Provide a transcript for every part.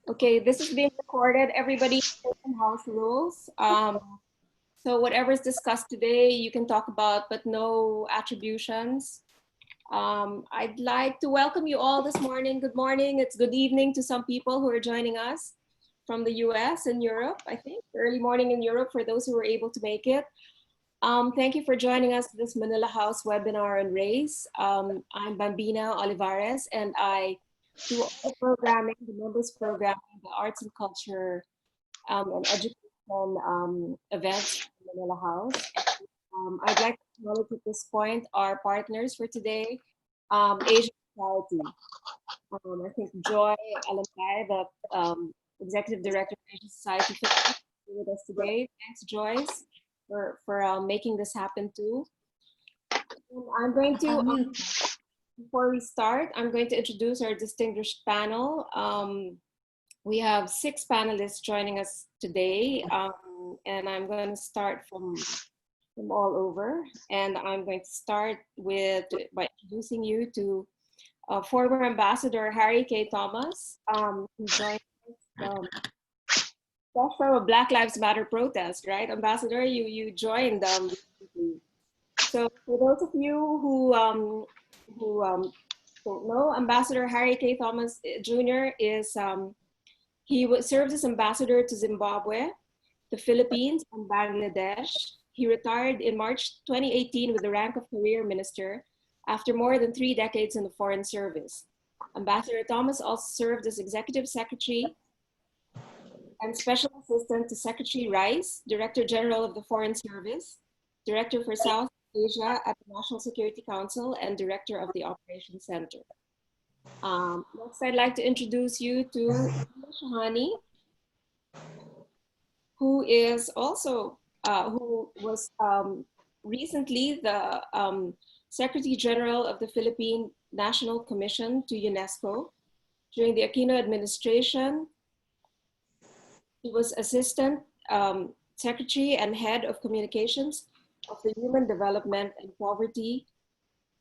Okay, this is being recorded. Everybody knows house rules. So whatever is discussed today, you can talk about, but no attributions. I'd like to welcome you all this morning. Good morning. It's good evening to some people who are joining us from the US and Europe, I think. Early morning in Europe for those who were able to make it. Thank you for joining us for this Manila House webinar on race. I'm Bambina Olivares, and I do all the programming, the members programming, the arts and culture and education events in Manila House. I'd like to acknowledge at this point our partners for today, Asian Society. I think Joy Alantay, the Executive Director of Asian Society, is with us today. Thanks, Joyce, for making this happen too. And I'm going to, before we start, I'm going to introduce our distinguished panel. We have 6 panelists joining us today, and I'm going to start from all over. And I'm going to start by introducing you to former Ambassador Harry K. Thomas, who joined us from a Black Lives Matter protest, right? Ambassador, you joined recently. So for those of you who don't know, Ambassador Harry K. Thomas Jr. is served as ambassador to Zimbabwe, the Philippines, and Bangladesh. He retired in March 2018 with the rank of career minister after more than 3 decades in the Foreign Service. Ambassador Thomas also served as executive secretary and special assistant to Secretary Rice, Director General of the Foreign Service, Director for South Asia at the National Security Council, and Director of the Operations Center. Next, I'd like to introduce you to Lila Shahani, who is also, who was recently the Secretary General of the Philippine National Commission to UNESCO. During the Aquino administration, he was Assistant Secretary and Head of Communications of the Human Development and Poverty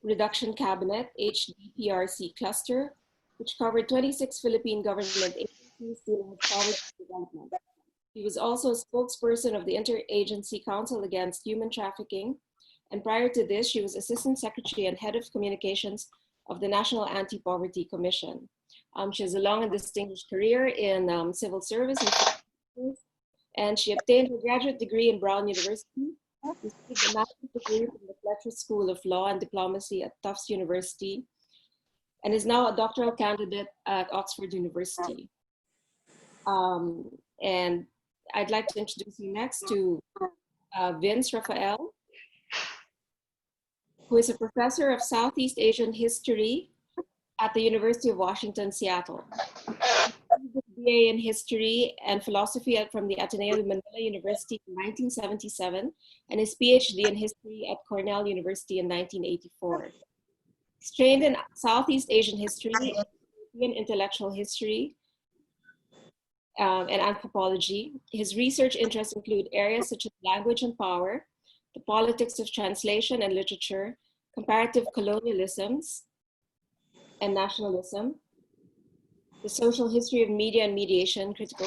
Reduction Cabinet, HDPRC cluster, which covered 26 Philippine government agencies dealing with poverty development. He was also a spokesperson of the Interagency Council Against Human Trafficking, and prior to this, she was Assistant Secretary and Head of Communications of the National Anti-Poverty Commission. She has a long and distinguished career in civil service, and she obtained her graduate degree in Brown University, received a master's degree from the Fletcher School of Law and Diplomacy at Tufts University, and is now a doctoral candidate at Oxford University. And I'd like to introduce you next to Vince Rafael, who is a professor of Southeast Asian history at the University of Washington, Seattle. BA in History and Philosophy from the Ateneo de Manila University in 1977, and his PhD in History at Cornell University in 1984. He's trained in Southeast Asian history, European intellectual history, and anthropology. His research interests include areas such as language and power, the politics of translation and literature, comparative colonialisms and nationalism, the social history of media and mediation, critical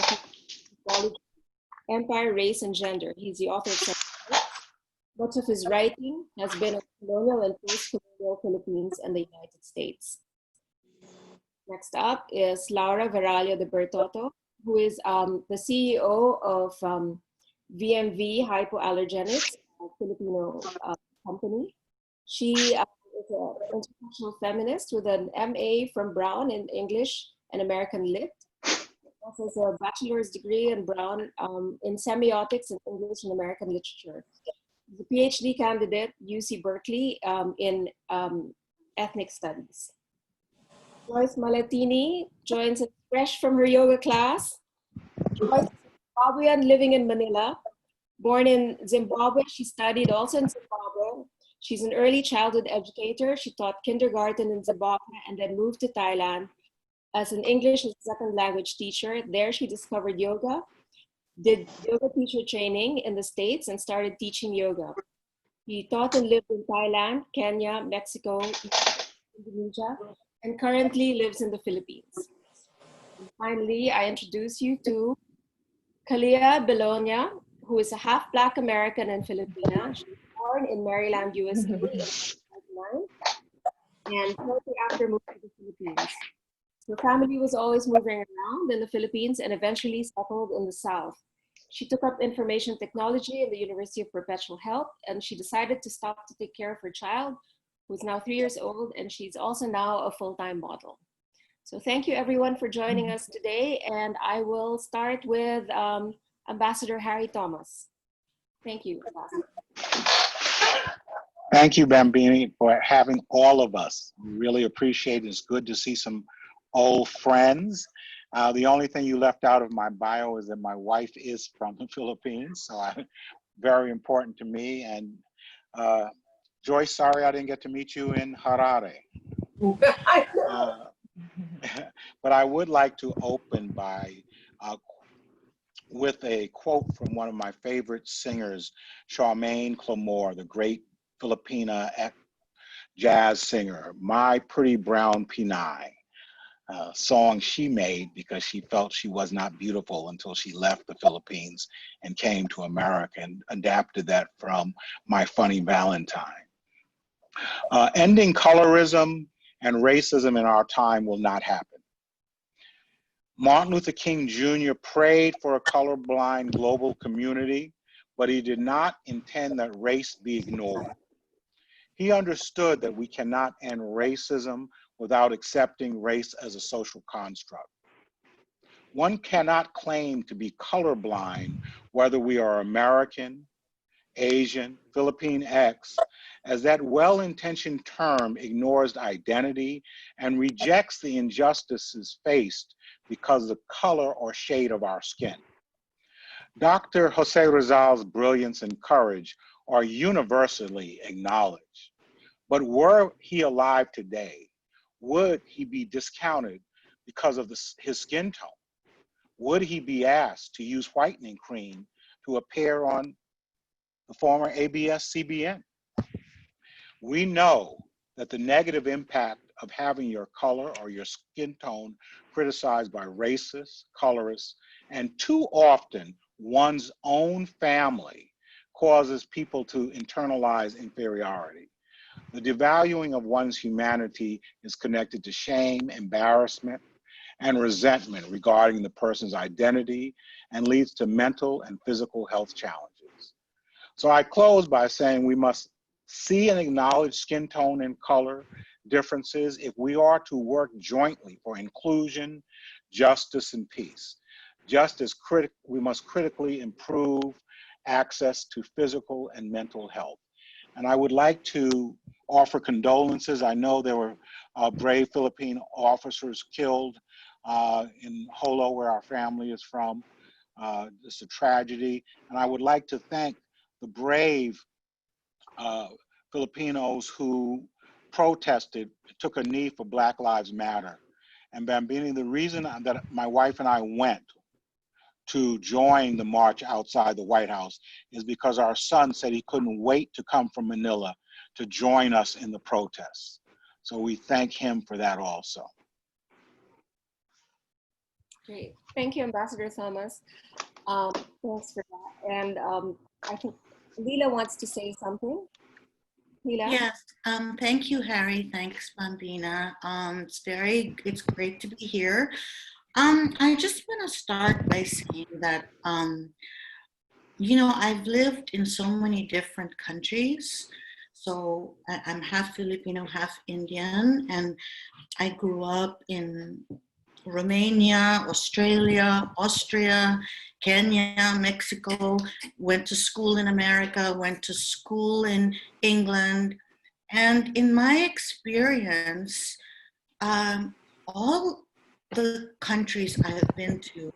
theology, empire, race, and gender. He's the author of several books. Much of his writing has been on colonial and post-colonial Philippines and the United States. Next up is Laura Varallo de Bertotto, who is the CEO of VMV Hypoallergenics, a Filipino company. She is an international feminist with an MA from Brown in English and American Lit. Also has a bachelor's degree in Brown in semiotics and English and American literature. The PhD candidate, UC Berkeley, in ethnic studies. Joyce Mahlatini joins us fresh from her yoga class. Joyce is a Zimbabwean living in Manila. Born in Zimbabwe, she studied also in Zimbabwe. She's an early childhood educator. She taught kindergarten in Zimbabwe and then moved to Thailand as an English as a second language teacher. There she discovered yoga, did yoga teacher training in the States, and started teaching yoga. She taught and lived in Thailand, Kenya, Mexico, Indonesia, and currently lives in the Philippines. Finally, I introduce you to Kalia Belonia, who is a half Black American and Filipina. She was born in Maryland, USA in 1999, and shortly after moved to the Philippines. Her family was always moving around in the Philippines and eventually settled in the South. She took up information technology in the University of Perpetual Health, and she decided to stop to take care of her child, who's now 3 years old, and she's also now a full-time model. So thank you everyone for joining us today, and I will start with Ambassador Harry Thomas. Thank you, Ambassador. Thank you, Bambini, for having all of us. We really appreciate it. It's good to see some old friends. The only thing you left out of my bio is that my wife is from the Philippines, so very important to me. And Joyce, sorry I didn't get to meet you in Harare. But I would like to open by with a quote from one of my favorite singers, Charmaine Clamore, the great Filipina jazz singer, My Pretty Brown Pinay, song she made because she felt she was not beautiful until she left the Philippines and came to America, and adapted that from My Funny Valentine. Ending colorism and racism in our time will not happen. Martin Luther King Jr. prayed for a colorblind global community, but he did not intend that race be ignored. He understood that we cannot end racism without accepting race as a social construct. One cannot claim to be colorblind whether we are American, Asian, Philippine X, as that well-intentioned term ignores identity and rejects the injustices faced because of the color or shade of our skin. Dr. Jose Rizal's brilliance and courage are universally acknowledged. But were he alive today, would he be discounted because of his skin tone? Would he be asked to use whitening cream to appear on the former ABS-CBN? We know that the negative impact of having your color or your skin tone criticized by racists, colorists, and too often one's own family causes people to internalize inferiority. The devaluing of one's humanity is connected to shame, embarrassment, and resentment regarding the person's identity, and leads to mental and physical health challenges. So I close by saying we must see and acknowledge skin tone and color differences if we are to work jointly for inclusion, justice, and peace. Just as we must critically improve access to physical and mental health. And I would like to offer condolences. I know there were brave Philippine officers killed in Jolo, where our family is from. It's a tragedy. And I would like to thank the brave Filipinos who protested, took a knee for Black Lives Matter. And Bambini, the reason that my wife and I went to join the march outside the White House is because our son said he couldn't wait to come from Manila to join us in the protests. So we thank him for that also. Great. Thank you, Ambassador Thomas. Thanks for that. And I think Lila wants to say something. Lila? Yes, thank you, Harry. Thanks, Bambina. It's great to be here. I just want to start by saying that, you know, I've lived in so many different countries. So I'm half Filipino, half Indian, and I grew up in Romania, Australia, Austria, Kenya, Mexico, went to school in America, went to school in England. And in my experience, all the countries I've been to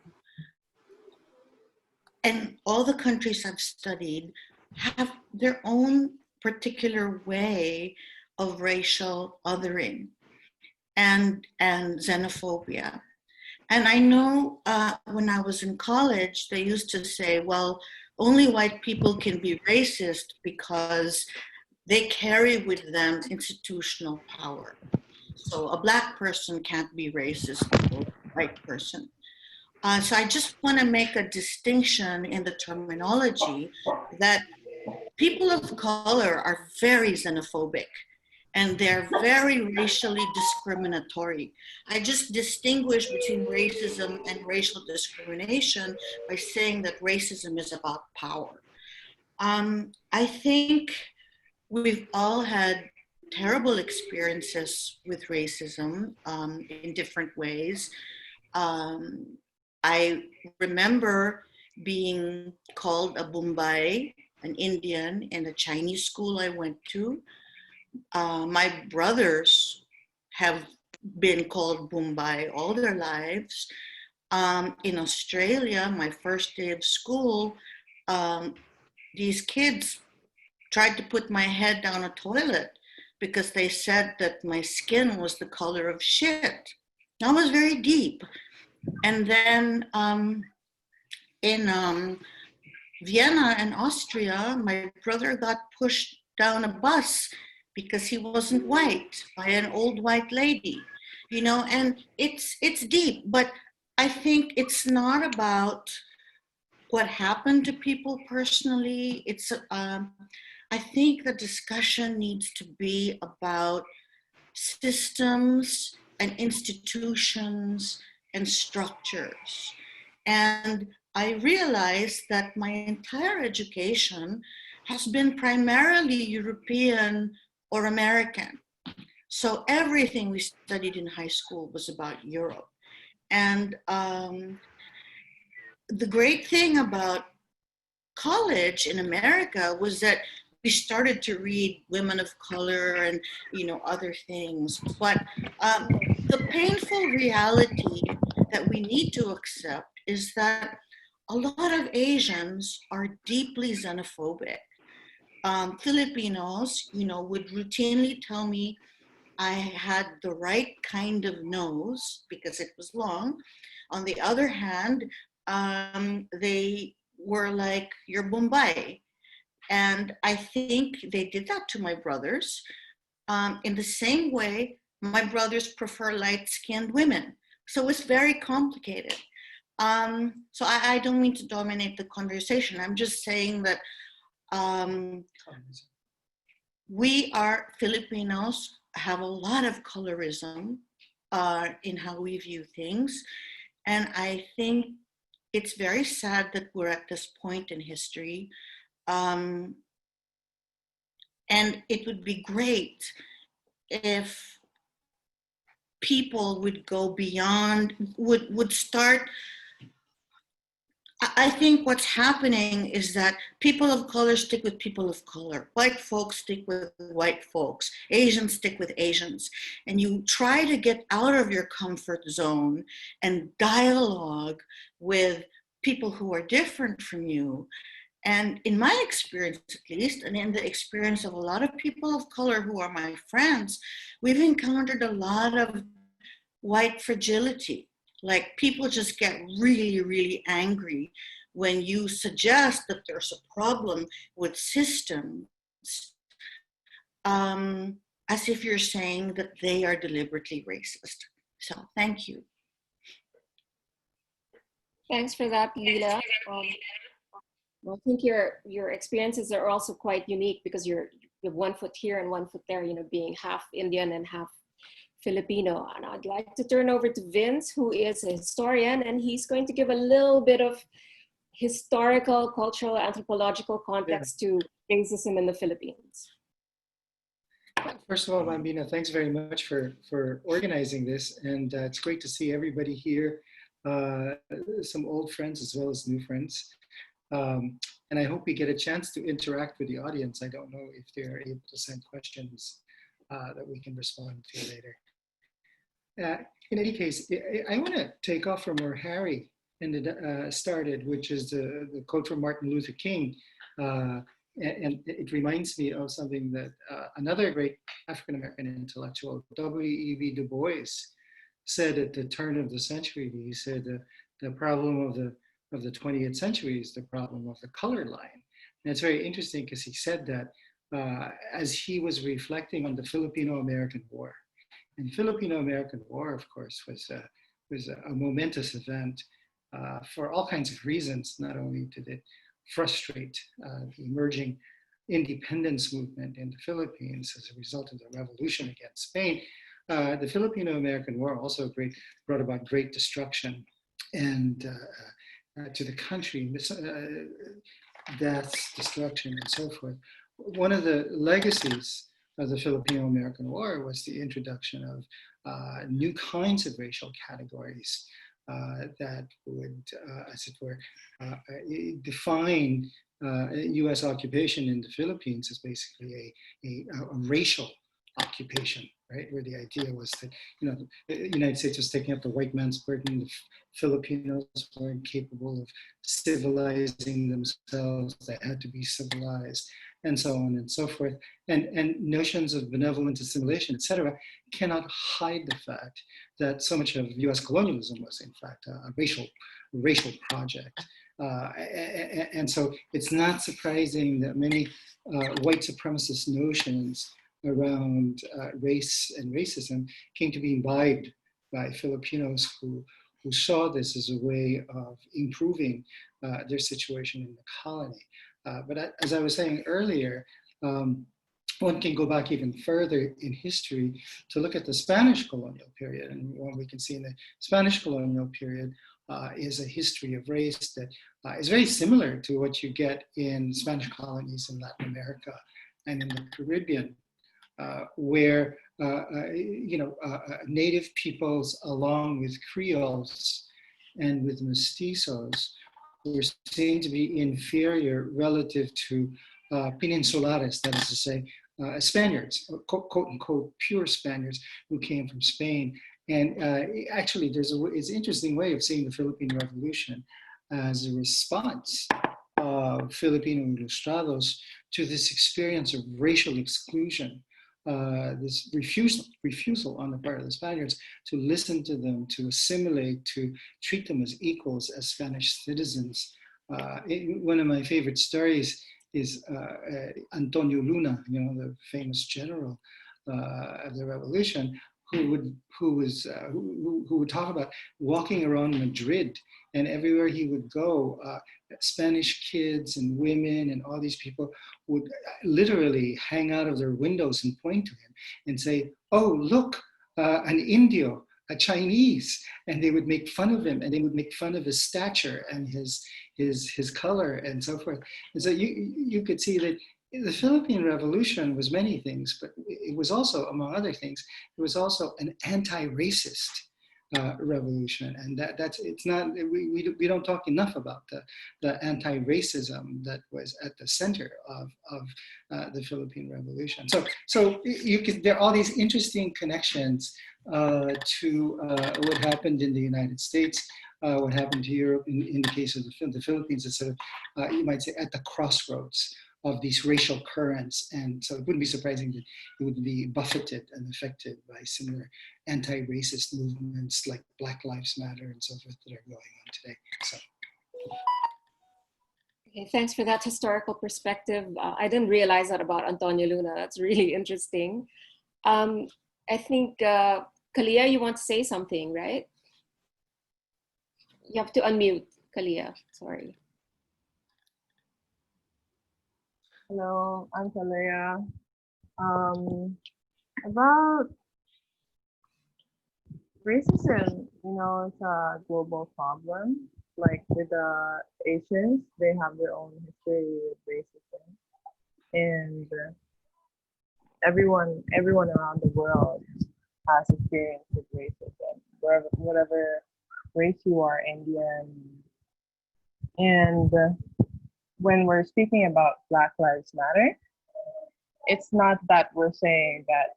and all the countries I've studied have their own particular way of racial othering and xenophobia. And I know when I was in college, they used to say, well, only white people can be racist because they carry with them institutional power. So a Black person can't be racist, white person. So I just want to make a distinction in the terminology that people of color are very xenophobic and they're very racially discriminatory. I just distinguish between racism and racial discrimination by saying that racism is about power. I think we've all had terrible experiences with racism in different ways. I remember being called a Bombay, an Indian, in a Chinese school I went to. My brothers have been called Bombay all their lives. In Australia, my first day of school, these kids tried to put my head down a toilet because they said that my skin was the color of shit. That was very deep. And then in Vienna and Austria, my brother got pushed down a bus because he wasn't white by an old white lady, you know, and it's deep, but I think it's not about what happened to people personally. It's I think the discussion needs to be about systems and institutions and structures. And I realized that my entire education has been primarily European or American. So everything we studied in high school was about Europe. And the great thing about college in America was that we started to read women of color and, you know, other things. But the painful reality that we need to accept is that a lot of Asians are deeply xenophobic. Filipinos, you know, would routinely tell me I had the right kind of nose because it was long. On the other hand, they were like, you're Bombay. And I think they did that to my brothers. In the same way, my brothers prefer light-skinned women. So it's very complicated. So I don't mean to dominate the conversation. I'm just saying that we are Filipinos, have a lot of colorism in how we view things. And I think it's very sad that we're at this point in history. And it would be great if people would go beyond, would start. I think what's happening is that people of color stick with people of color. White folks stick with white folks. Asians stick with Asians. And you try to get out of your comfort zone and dialogue with people who are different from you. And in my experience, at least, and in the experience of a lot of people of color who are my friends, we've encountered a lot of white fragility. Like people just get really, really angry when you suggest that there's a problem with systems, as if you're saying that they are deliberately racist. So thank you. Thanks for that, Lila. I think your experiences are also quite unique because you have 1 foot here and 1 foot there, you know, being half Indian and half Filipino. And I'd like to turn over to Vince, who is a historian, and he's going to give a little bit of historical, cultural, anthropological context to racism in the Philippines. First of all, Bambina, thanks very much for organizing this. And it's great to see everybody here, some old friends as well as new friends. And I hope we get a chance to interact with the audience. I don't know if they're able to send questions that we can respond to later. In any case, I want to take off from where Harry started, which is the quote from Martin Luther King. And it reminds me of something that another great African-American intellectual, W.E.B. Du Bois, said at the turn of the century. He said the problem of the 20th century is the problem of the color line. And it's very interesting because he said that as he was reflecting on the Filipino-American War. And Filipino-American War, of course, was a momentous event for all kinds of reasons. Not only did it frustrate the emerging independence movement in the Philippines as a result of the revolution against Spain, the Filipino-American War also brought about great destruction and to the country, deaths, destruction, and so forth. One of the legacies of the Filipino-American War was the introduction of new kinds of racial categories that would, as it were, define U.S. occupation in the Philippines as basically a racial occupation, right? Where the idea was that, the United States was taking up the white man's burden. The Filipinos weren't capable of civilizing themselves. They had to be civilized, and so on and so forth. And notions of benevolent assimilation, etc., cannot hide the fact that so much of U.S. colonialism was, in fact, a racial project. And so it's not surprising that many white supremacist notions around race and racism came to be imbibed by Filipinos who saw this as a way of improving their situation in the colony. But as I was saying earlier, one can go back even further in history to look at the Spanish colonial period. And what we can see in the Spanish colonial period is a history of race that is very similar to what you get in Spanish colonies in Latin America and in the Caribbean, where native peoples, along with Creoles and with mestizos, were seen to be inferior relative to peninsulares, that is to say, Spaniards, quote unquote, pure Spaniards who came from Spain. And actually, it's an interesting way of seeing the Philippine Revolution as a response of Filipino ilustrados to this experience of racial exclusion, this refusal on the part of the Spaniards to listen to them, to assimilate, to treat them as equals, as Spanish citizens. One of my favorite stories is Antonio Luna, the famous general of the revolution, who would talk about walking around Madrid, and everywhere he would go, Spanish kids and women and all these people would literally hang out of their windows and point to him and say, "Oh, look, an Indio, a Chinese," and they would make fun of him, and they would make fun of his stature and his color and so forth. And so you could see that the Philippine Revolution was many things, but it was also, among other things, it was also an anti-racist revolution, and it's not, we don't talk enough about the anti-racism that was at the center of the Philippine Revolution. So there are all these interesting connections to what happened in the United States, what happened to Europe in the case of the Philippines, it's sort of, you might say, at the crossroads of these racial currents. And so it wouldn't be surprising that it would be buffeted and affected by similar anti-racist movements like Black Lives Matter and so forth that are going on today. So. Okay, thanks for that historical perspective. I didn't realize that about Antonio Luna. That's really interesting. I think, Kalia, you want to say something, right? You have to unmute, Kalia, sorry. Hello, I'm Kalea. About racism, it's a global problem. Like with the Asians, they have their own history with racism, and everyone around the world has experience with racism, whatever race you are, Indian, and when we're speaking about Black Lives Matter, it's not that we're saying that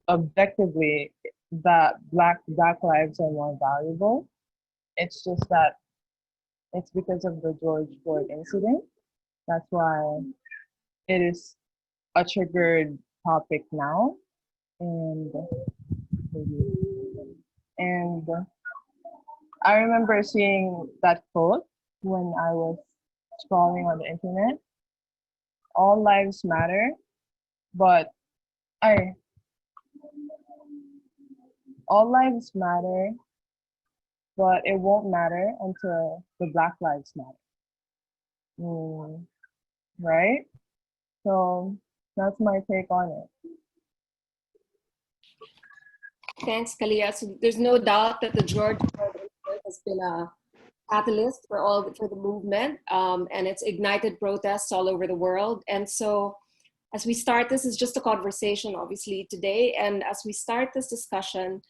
objectively that black lives are more valuable. It's just that it's because of the George Floyd incident. That's why it is a triggered topic now. And I remember seeing that quote when I was scrolling on the internet. All lives matter, but all lives matter, but it won't matter until the Black Lives Matter. Right? So that's my take on it. Thanks, Kalia. So there's no doubt that the George Floyd incident has been a catalyst for the movement, and it's ignited protests all over the world. And so, as we start, this is just a conversation, obviously, today. And as we start this discussion,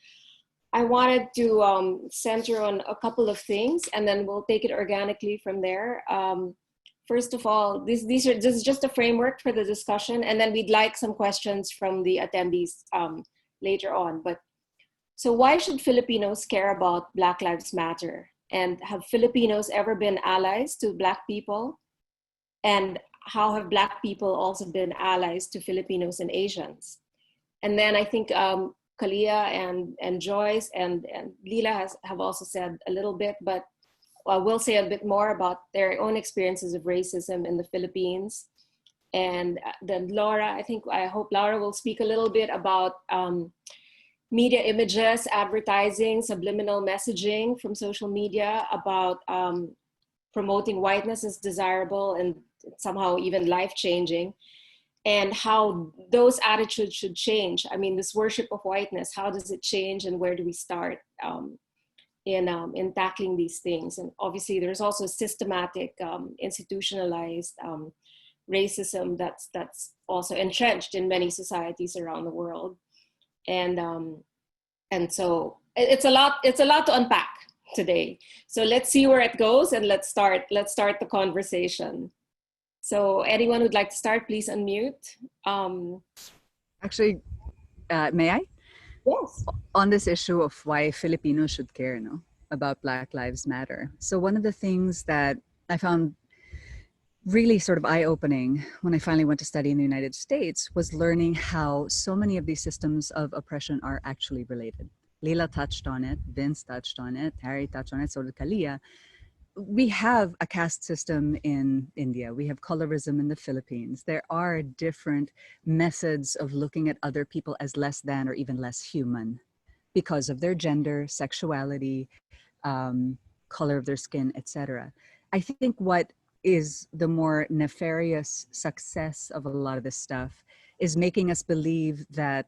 I wanted to center on a couple of things, and then we'll take it organically from there. First of all, this is just a framework for the discussion, and then we'd like some questions from the attendees later on. But so why should Filipinos care about Black Lives Matter? And have Filipinos ever been allies to Black people? And how have Black people also been allies to Filipinos and Asians? And then I think Kalia and Joyce and Lila have also said a little bit, but we'll say a bit more about their own experiences of racism in the Philippines. And then Laura, I hope Laura will speak a little bit about media images, advertising, subliminal messaging from social media about promoting whiteness as desirable and somehow even life-changing, and how those attitudes should change. I mean, this worship of whiteness, how does it change and where do we start in tackling these things? And obviously there's also systematic, institutionalized racism that's also entrenched in many societies around the world. And so it's a lot to unpack today. So let's see where it goes, and let's start the conversation. So anyone who'd like to start, please unmute. Actually, may I? Yes. On this issue of why Filipinos should care, about Black Lives Matter. So one of the things that I found really sort of eye-opening when I finally went to study in the United States was learning how so many of these systems of oppression are actually related. Lila touched on it, Vince touched on it, Harry touched on it, so did Kalia. We have a caste system in India. We have colorism in the Philippines. There are different methods of looking at other people as less than or even less human because of their gender, sexuality, color of their skin, etc. I think what is the more nefarious success of a lot of this stuff is making us believe that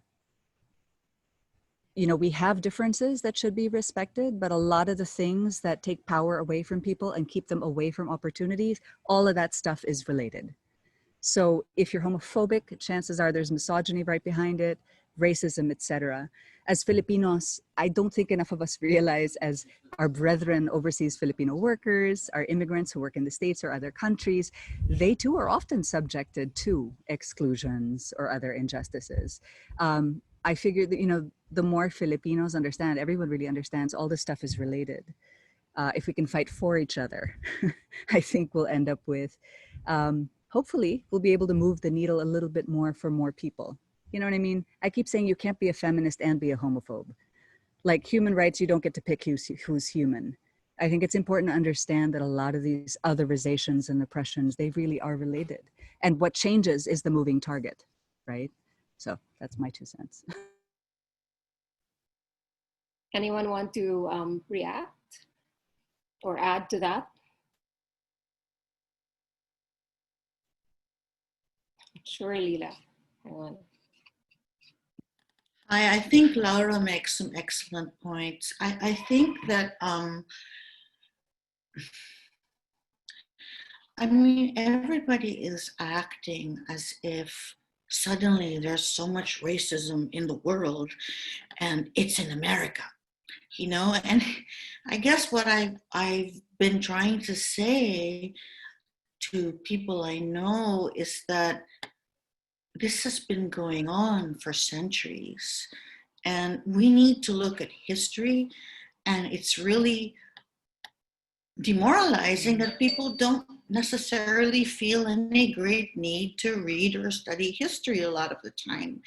we have differences that should be respected, but a lot of the things that take power away from people and keep them away from opportunities, all of that stuff is related. So if you're homophobic, chances are there's misogyny right behind it, racism, etc. As Filipinos, I don't think enough of us realize, as our brethren overseas Filipino workers, our immigrants who work in the States or other countries, they too are often subjected to exclusions or other injustices. I figure that, the more Filipinos understand, everyone really understands all this stuff is related. If we can fight for each other, I think we'll end up with, hopefully, we'll be able to move the needle a little bit more for more people. You know what I mean? I keep saying you can't be a feminist and be a homophobe. Like human rights, you don't get to pick who's human. I think it's important to understand that a lot of these otherizations and oppressions, they really are related. And what changes is the moving target, right? So that's my 2 cents. Anyone want to react or add to that? Sure, Lila. I think Laura makes some excellent points. I think that, everybody is acting as if suddenly there's so much racism in the world and it's in America, and I guess what I've been trying to say to people I know is that this has been going on for centuries, and we need to look at history, and it's really demoralizing that people don't necessarily feel any great need to read or study history a lot of the time.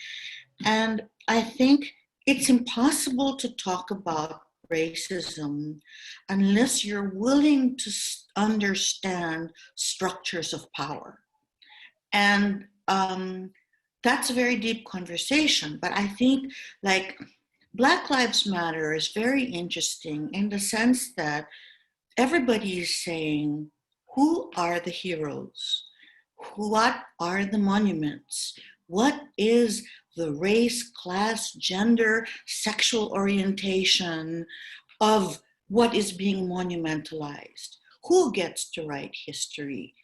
And I think it's impossible to talk about racism unless you're willing to understand structures of power. And that's a very deep conversation, but I think Black Lives Matter is very interesting in the sense that everybody is saying, who are the heroes? What are the monuments? What is the race, class, gender, sexual orientation of what is being monumentalized? Who gets to write history?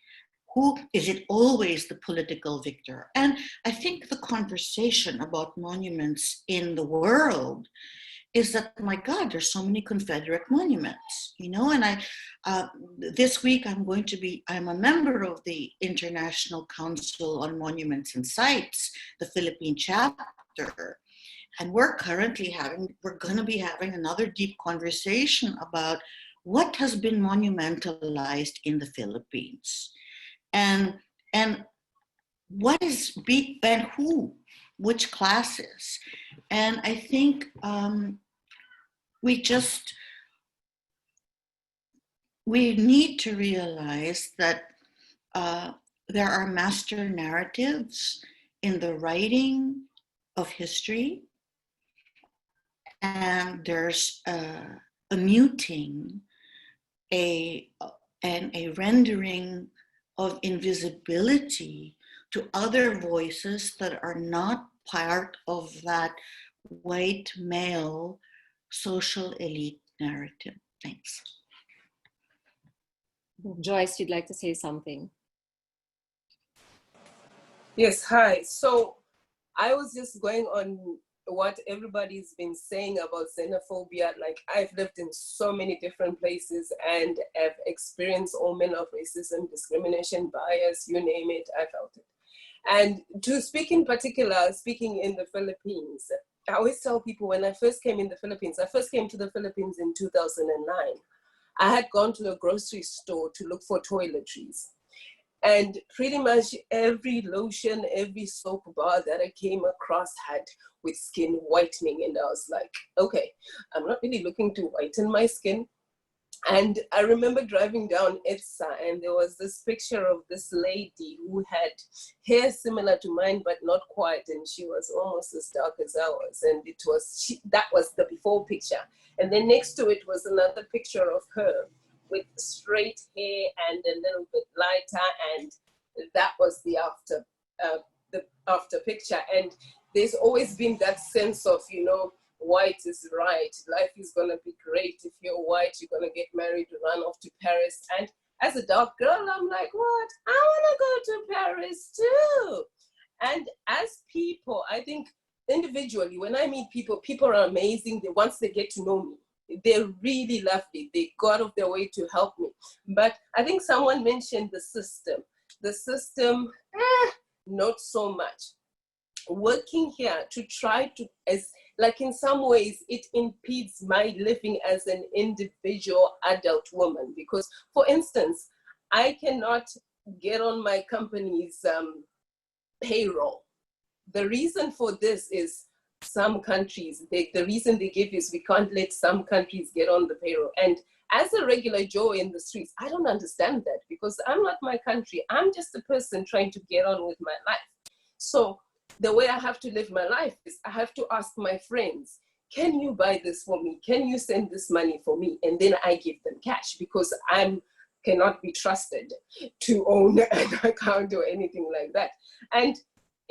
Who is it always the political victor? And I think the conversation about monuments in the world is that, my God, there's so many Confederate monuments, you know, and this week I'm a member of the International Council on Monuments and Sites, the Philippine chapter, and we're going to be having another deep conversation about what has been monumentalized in the Philippines, and what is and who, which classes. And I think we need to realize that there are master narratives in the writing of history, and there's a muting, and a rendering of invisibility to other voices that are not part of that white male social elite narrative. Thanks. Joyce, you'd like to say something? Yes, hi. So I was just going on what everybody's been saying about xenophobia. Like, I've lived in so many different places and have experienced all manner of racism, discrimination, bias, you name it, I felt it. And to speak in particular, speaking in the Philippines, I always tell people when I first came in the Philippines, I first came to the Philippines in 2009. I had gone to a grocery store to look for toiletries. And pretty much every lotion, every soap bar that I came across had with skin whitening. And I was like, okay, I'm not really looking to whiten my skin. And I remember driving down Itza, and there was this picture of this lady who had hair similar to mine, but not quite. And she was almost as dark as I was. And that was the before picture. And then next to it was another picture of her with straight hair and a little bit lighter, and that was the after picture. And there's always been that sense of, you know, white is right, life is gonna be great. If you're white, you're gonna get married, run off to Paris. And as a dark girl, I'm like, what? I wanna go to Paris too. And as people, I think individually, when I meet people, people are amazing. Once they get to know me, they're really lovely. They go out of their way to help me. But I think someone mentioned the system. The system, not so much. Working here to try to, like in some ways, it impedes my living as an individual adult woman. Because, for instance, I cannot get on my company's payroll. The reason for this is some countries, the reason they give is we can't let some countries get on the payroll. And as a regular Joe in the streets, I don't understand that, because I'm not my country. I'm just a person trying to get on with my life. So the way I have to live my life is I have to ask my friends, can you buy this for me? Can you send this money for me? And then I give them cash, because I cannot be trusted to own an account or anything like that. And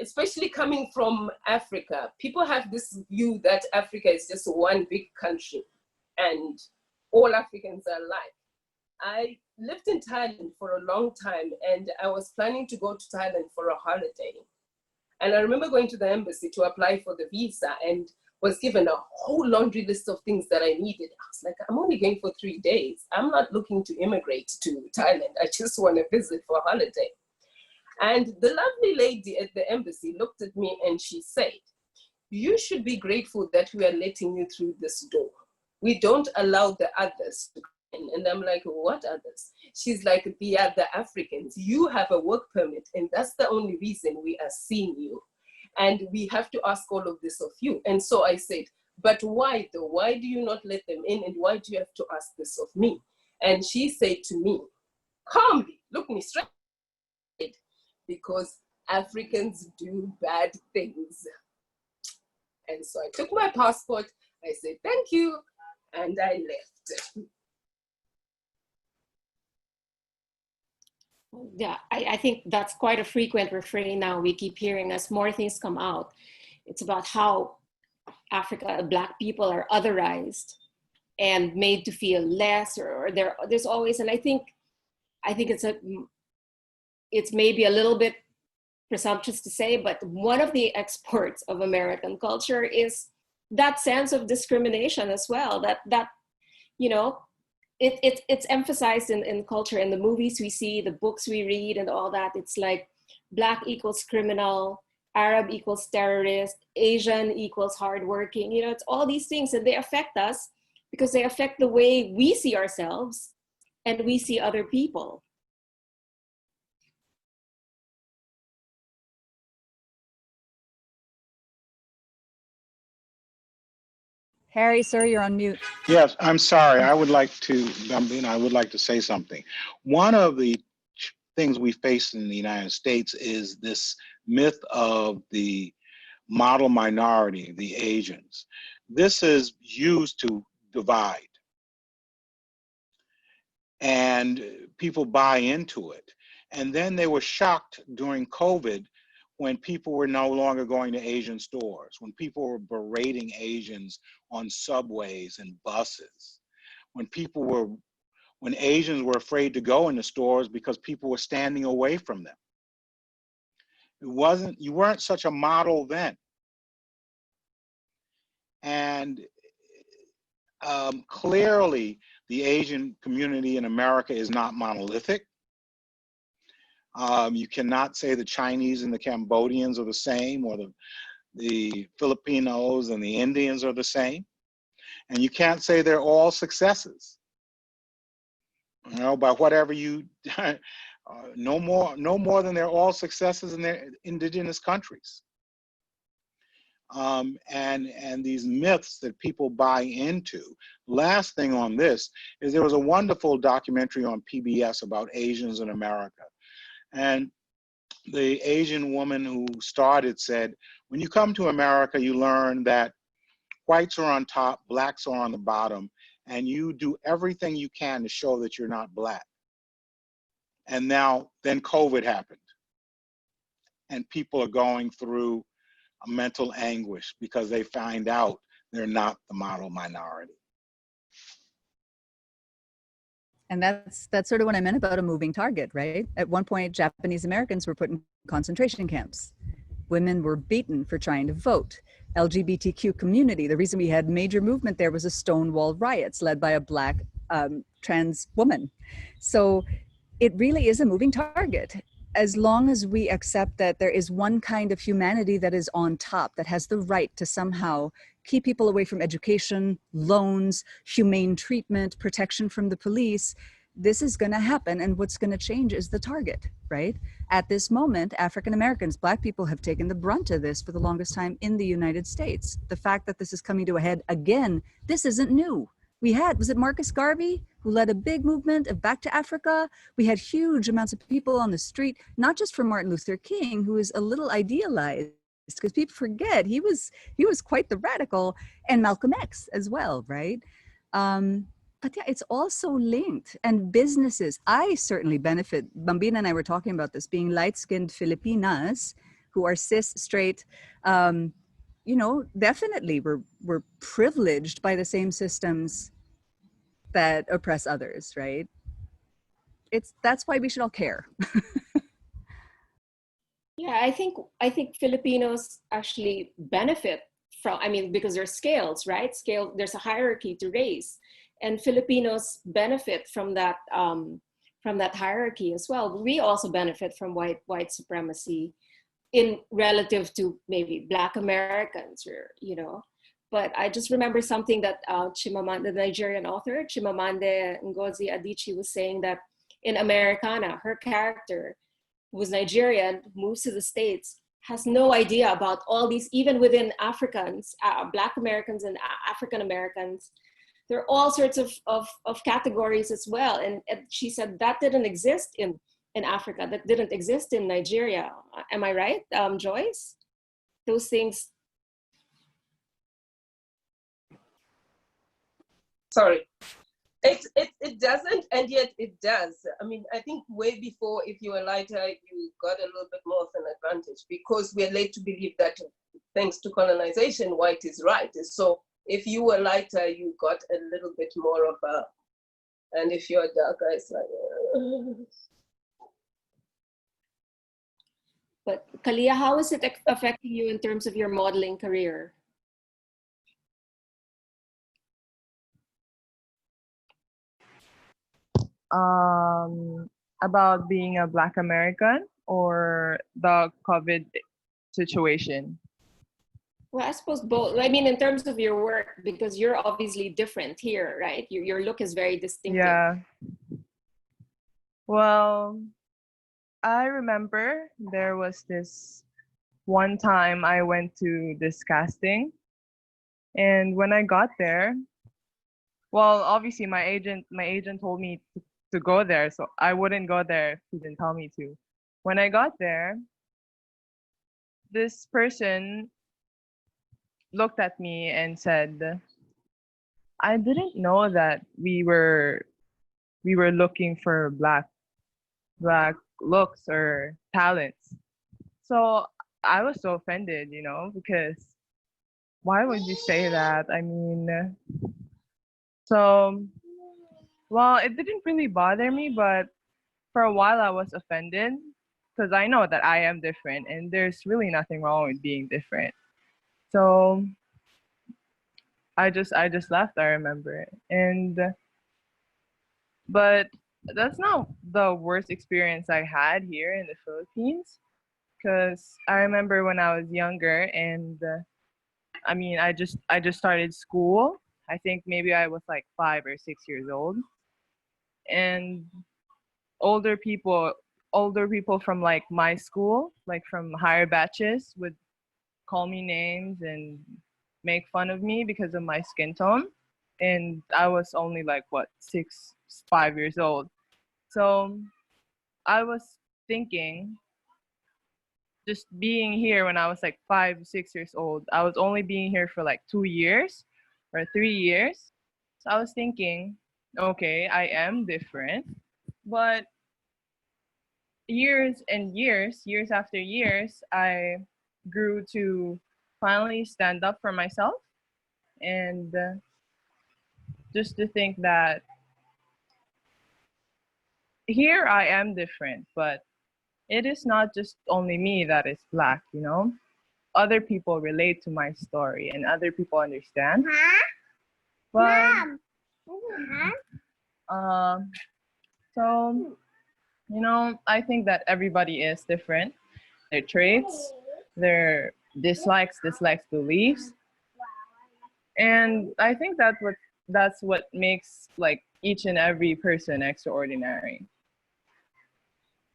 especially coming from Africa, people have this view that Africa is just one big country and all Africans are alike. I lived in Thailand for a long time, and I was planning to go to Thailand for a holiday. And I remember going to the embassy to apply for the visa and was given a whole laundry list of things that I needed. I was like, I'm only going for 3 days. I'm not looking to immigrate to Thailand. I just want to visit for a holiday. And the lovely lady at the embassy looked at me and she said, you should be grateful that we are letting you through this door. We don't allow the others to come in. And I'm like, what others? She's like, the other Africans. You have a work permit, and that's the only reason we are seeing you. And we have to ask all of this of you. And so I said, but why though? Why do you not let them in? And why do you have to ask this of me? And she said to me, calmly, look me straight, because Africans do bad things. And so I took my passport, I said, thank you, and I left. Yeah, I think that's quite a frequent refrain now. We keep hearing as more things come out. It's about how Africa, Black people are otherized and made to feel less, or there's always, and I think it's maybe a little bit presumptuous to say, but one of the exports of American culture is that sense of discrimination as well. That you know, it's emphasized in culture, in the movies we see, the books we read, and all that. It's like Black equals criminal, Arab equals terrorist, Asian equals hardworking. You know, it's all these things, and they affect us because they affect the way we see ourselves and we see other people. Harry, sir, you're on mute. Yes, I'm sorry. I would like to, Bambina, I would like to say something. One of the things we face in the United States is this myth of the model minority, the Asians. This is used to divide, and people buy into it. And then they were shocked during COVID when people were no longer going to Asian stores, when people were berating Asians on subways and buses, when Asians were afraid to go into stores because people were standing away from them. You weren't such a model then. And clearly the Asian community in America is not monolithic. You cannot say the Chinese and the Cambodians are the same, or the Filipinos and the Indians are the same. And you can't say they're all successes. You know, by whatever you, no more than they're all successes in their indigenous countries. And these myths that people buy into. Last thing on this is there was a wonderful documentary on PBS about Asians in America. And the Asian woman who started said, when you come to America, you learn that whites are on top, blacks are on the bottom, and you do everything you can to show that you're not black. And then COVID happened. And people are going through a mental anguish because they find out they're not the model minority. And that's sort of what I meant about a moving target, right? At one point, Japanese Americans were put in concentration camps. Women were beaten for trying to vote. LGBTQ community, the reason we had major movement there was a Stonewall riots led by a Black trans woman. So it really is a moving target. As long as we accept that there is one kind of humanity that is on top, that has the right to somehow keep people away from education, loans, humane treatment, protection from the police, this is going to happen. And what's going to change is the target, right? At this moment, African Americans, Black people have taken the brunt of this for the longest time in the United States. The fact that this is coming to a head again, this isn't new. Was it Marcus Garvey who led a big movement of back to Africa? We had huge amounts of people on the street, not just for Martin Luther King, who is a little idealized because people forget he was quite the radical, and Malcolm X as well, right? But yeah, it's also linked. And businesses, I certainly benefit. Bambina and I were talking about this, being light-skinned Filipinas who are cis, straight, you know, definitely we're privileged by the same systems that oppress others, right? That's why we should all care. Yeah, I think Filipinos actually benefit from, I mean, because there's scales, right? There's a hierarchy to race, and Filipinos benefit from that hierarchy as well. We also benefit from white supremacy in relative to maybe Black Americans, or you know. But I just remember something that Chimamanda, the Nigerian author Chimamanda Ngozi Adichie, was saying, that in Americana, her character, who was Nigerian, moves to the States, has no idea about all these, even within Africans, Black Americans and African Americans, there are all sorts of categories as well. And she said that didn't exist in Africa, that didn't exist in Nigeria. Am I right, Joyce? Those things. sorry. It doesn't, and yet it does. I mean, I think way before, if you were lighter, you got a little bit more of an advantage because we're led to believe that thanks to colonization, white is right. So if you were lighter, you got a little bit more of a, and if you're darker, it's like. But Kalia, how is it affecting you in terms of your modeling career? About being a Black American or the COVID situation? Well, I suppose both. I mean, in terms of your work, because you're obviously different here, right? Your look is very distinctive. Yeah. Well, I remember there was this one time I went to this casting, and when I got there, well, obviously my agent told me to go there, so I wouldn't go there if he didn't tell me to. When I got there, this person looked at me and said, "I didn't know that we were looking for black looks or talents." So I was so offended, because why would you say that? I mean, so, well, it didn't really bother me, but for a while I was offended because I know that I am different and there's really nothing wrong with being different. So I just left, I remember. But that's not the worst experience I had here in the Philippines, because I remember when I was younger and I mean, I just started school. I think maybe I was like 5 or 6 years old, and older people from like my school, like from higher batches, would call me names and make fun of me because of my skin tone, and I was only like what 5 years old. So I was thinking, just being here when I was like 5, 6 years old, I was only being here for like 2 years or 3 years. So I was thinking, okay, I am different, but years and years after years, I grew to finally stand up for myself and just to think that here I am different, but it is not just only me that is black. Other people relate to my story and other people understand. But so I think that everybody is different. Their traits, their dislikes, beliefs, and I think that's what makes like each and every person extraordinary.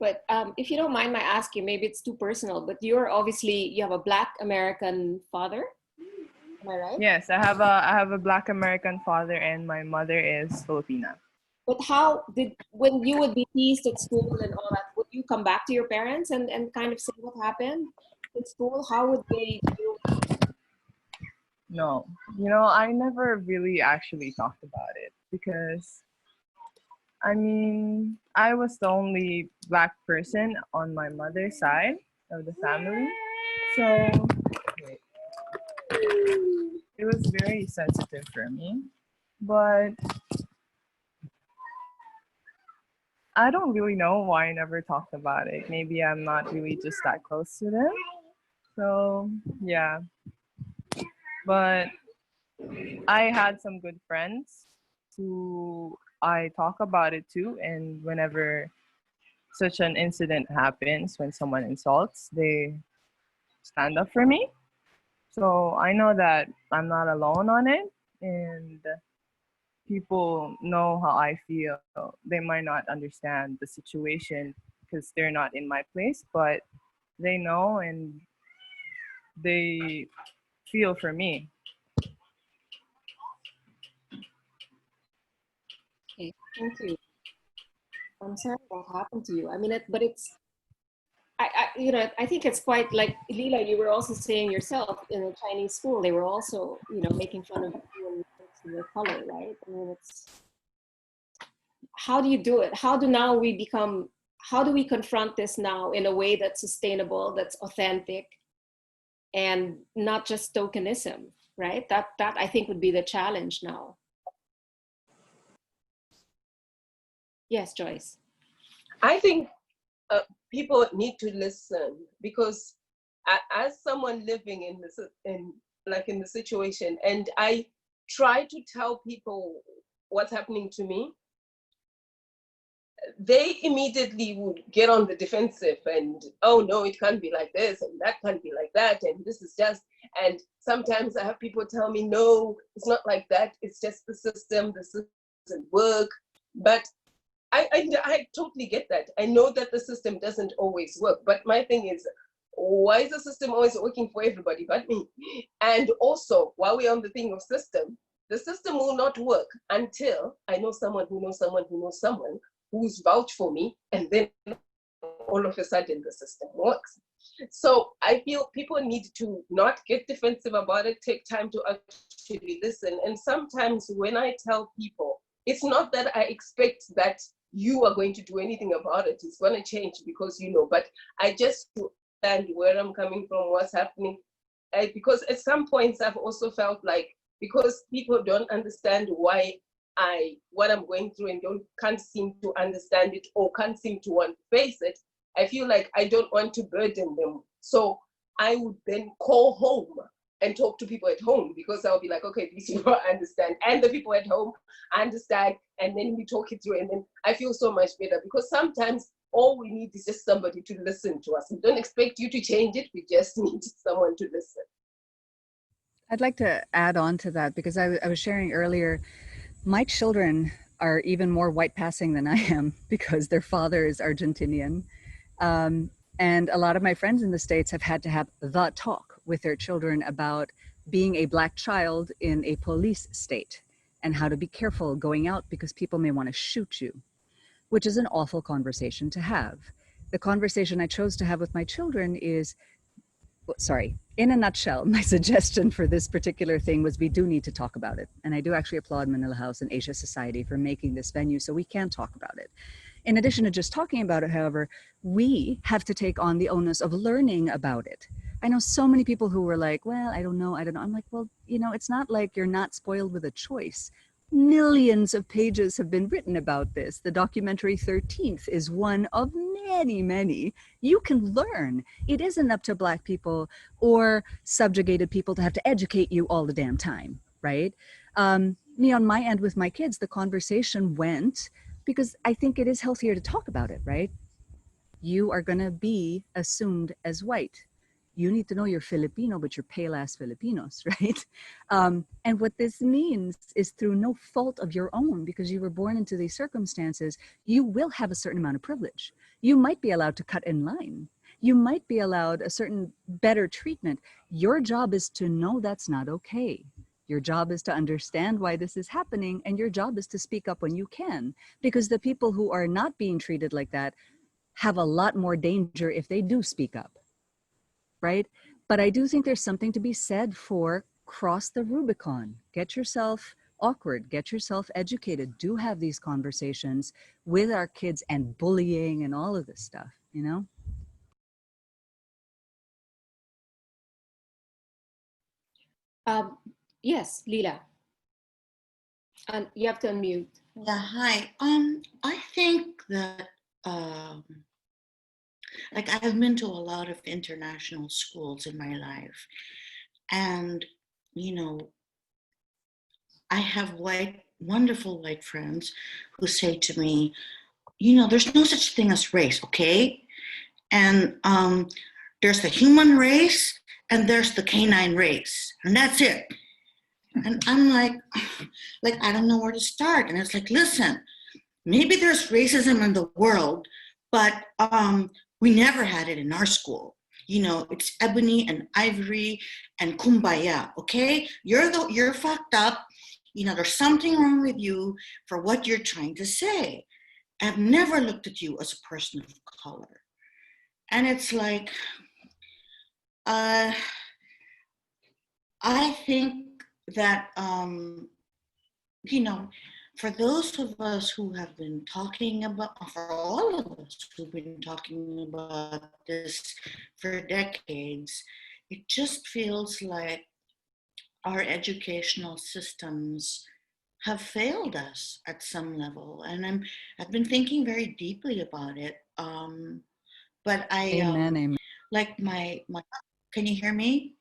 But if you don't mind my asking, maybe it's too personal, but you have a Black American father. Am I right? Yes, I have a Black American father and my mother is Filipina. But when you would be teased at school and all that, would you come back to your parents and kind of say what happened in school? How would they deal with it? No, I never really actually talked about it because, I mean, I was the only black person on my mother's side of the family. So it was very sensitive for me. But I don't really know why I never talked about it. Maybe I'm not really just that close to them. So, yeah. But I had some good friends who I talk about it to, and whenever such an incident happens, when someone insults, they stand up for me. So I know that I'm not alone on it, and people know how I feel. They might not understand the situation because they're not in my place, but they know and they feel for me. Okay, thank you. I'm sorry what happened to you. I mean, but it's, you know, I think it's quite like Lila, you were also saying yourself in a Chinese school, they were also, you know, making fun of you and your color, right? I mean, it's, how do you do it? How do we confront this now in a way that's sustainable, that's authentic, and not just tokenism, right? That I think would be the challenge now. Yes, Joyce. I think people need to listen, because as someone living in this, in the situation, and I try to tell people what's happening to me, they immediately would get on the defensive and, oh no, it can't be like this and that can't be like that, and this is just, and sometimes I have people tell me, no, it's not like that, it's just the system doesn't work. But I totally get that. I know that the system doesn't always work, but my thing is, why is the system always working for everybody but me? And also, while we're on the thing of system, the system will not work until I know someone who knows someone who knows someone who's vouch for me, and then all of a sudden the system works. So I feel people need to not get defensive about it, take time to actually listen. And sometimes when I tell people, it's not that I expect that you are going to do anything about it. It's going to change because you know, but I just understand where I'm coming from, what's happening. Because at some points I've also felt like, because people don't understand what I'm going through and can't seem to understand it or can't seem to want to face it, I feel like I don't want to burden them. So I would then call home and talk to people at home, because I'll be like, okay, these people understand, and the people at home understand, and then we talk it through, and then I feel so much better, because sometimes all we need is just somebody to listen to us. We don't expect you to change it, we just need someone to listen. I'd like to add on to that, because I was sharing earlier, my children are even more white passing than I am because their father is Argentinian. And a lot of my friends in the States have had to have the talk with their children about being a Black child in a police state and how to be careful going out because people may want to shoot you, which is an awful conversation to have. The conversation I chose to have with my children is, sorry, in a nutshell, my suggestion for this particular thing was we do need to talk about it. And I do actually applaud Manila House and Asia Society for making this venue so we can talk about it. In addition to just talking about it, however, we have to take on the onus of learning about it. I know so many people who were like, well, I don't know. I'm like, well, you know, it's not like you're not spoiled with a choice. Millions of pages have been written about this. The documentary 13th is one of many, many. You can learn. It isn't up to Black people or subjugated people to have to educate you all the damn time, right? Me on my end with my kids, the conversation went, because I think it is healthier to talk about it, right? You are gonna be assumed as white. You need to know you're Filipino, but you're pale ass Filipinos, right? And what this means is through no fault of your own, because you were born into these circumstances, you will have a certain amount of privilege. You might be allowed to cut in line. You might be allowed a certain better treatment. Your job is to know that's not okay. Your job is to understand why this is happening, and your job is to speak up when you can, because the people who are not being treated like that have a lot more danger if they do speak up, right? But I do think there's something to be said for cross the Rubicon. Get yourself awkward, get yourself educated, do have these conversations with our kids, and bullying and all of this stuff, you know? Yes, Lila. And you have to unmute. Yeah, hi. I think that like I've been to a lot of international schools in my life, and you know, I have wonderful white friends who say to me, you know, there's no such thing as race, okay? And there's the human race and there's the canine race, and that's it. And I'm like, I don't know where to start. And it's like, listen, maybe there's racism in the world, but we never had it in our school. You know, it's ebony and ivory and kumbaya, okay? You're fucked up. You know, there's something wrong with you for what you're trying to say. I've never looked at you as a person of color. And it's like, I think that, you know, for those of us who have been talking about, for all of us who've been talking about this for decades, it just feels like our educational systems have failed us at some level. And I've been thinking very deeply about it. But Amen, amen. like can you hear me?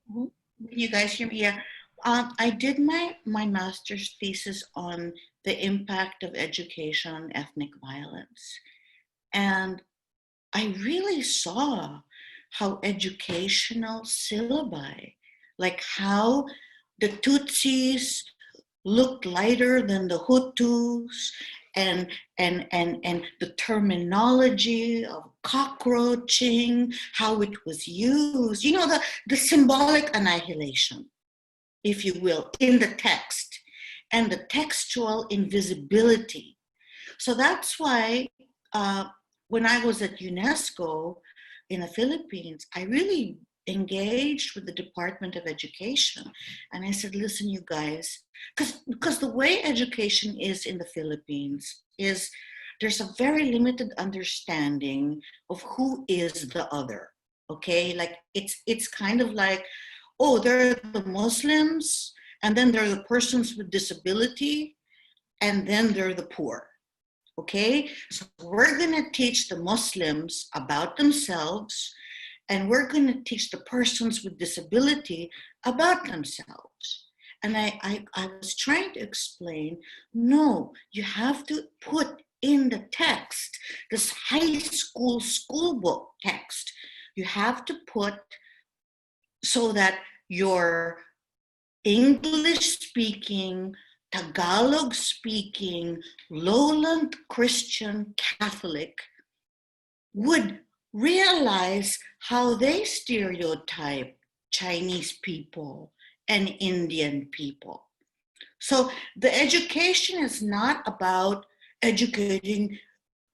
Can you guys hear me? Yeah. I did my master's thesis on the impact of education on ethnic violence. And I really saw how educational syllabi, like how the Tutsis looked lighter than the Hutus, and the terminology of cockroaching, how it was used, you know, the symbolic annihilation, if you will, in the text, and the textual invisibility. So that's why when I was at UNESCO in the Philippines, I really engaged with the Department of Education. And I said, listen, you guys, because the way education is in the Philippines is there's a very limited understanding of who is the other. Okay, like it's kind of like, oh, there are the Muslims, and then there are the persons with disability, and then there are the poor. Okay, so we're going to teach the Muslims about themselves, and we're going to teach the persons with disability about themselves. And I was trying to explain, no, you have to put in the text, this high school book text, you have to put so that your English speaking, Tagalog speaking, lowland Christian Catholic would realize how they stereotype Chinese people and Indian people. So the education is not about educating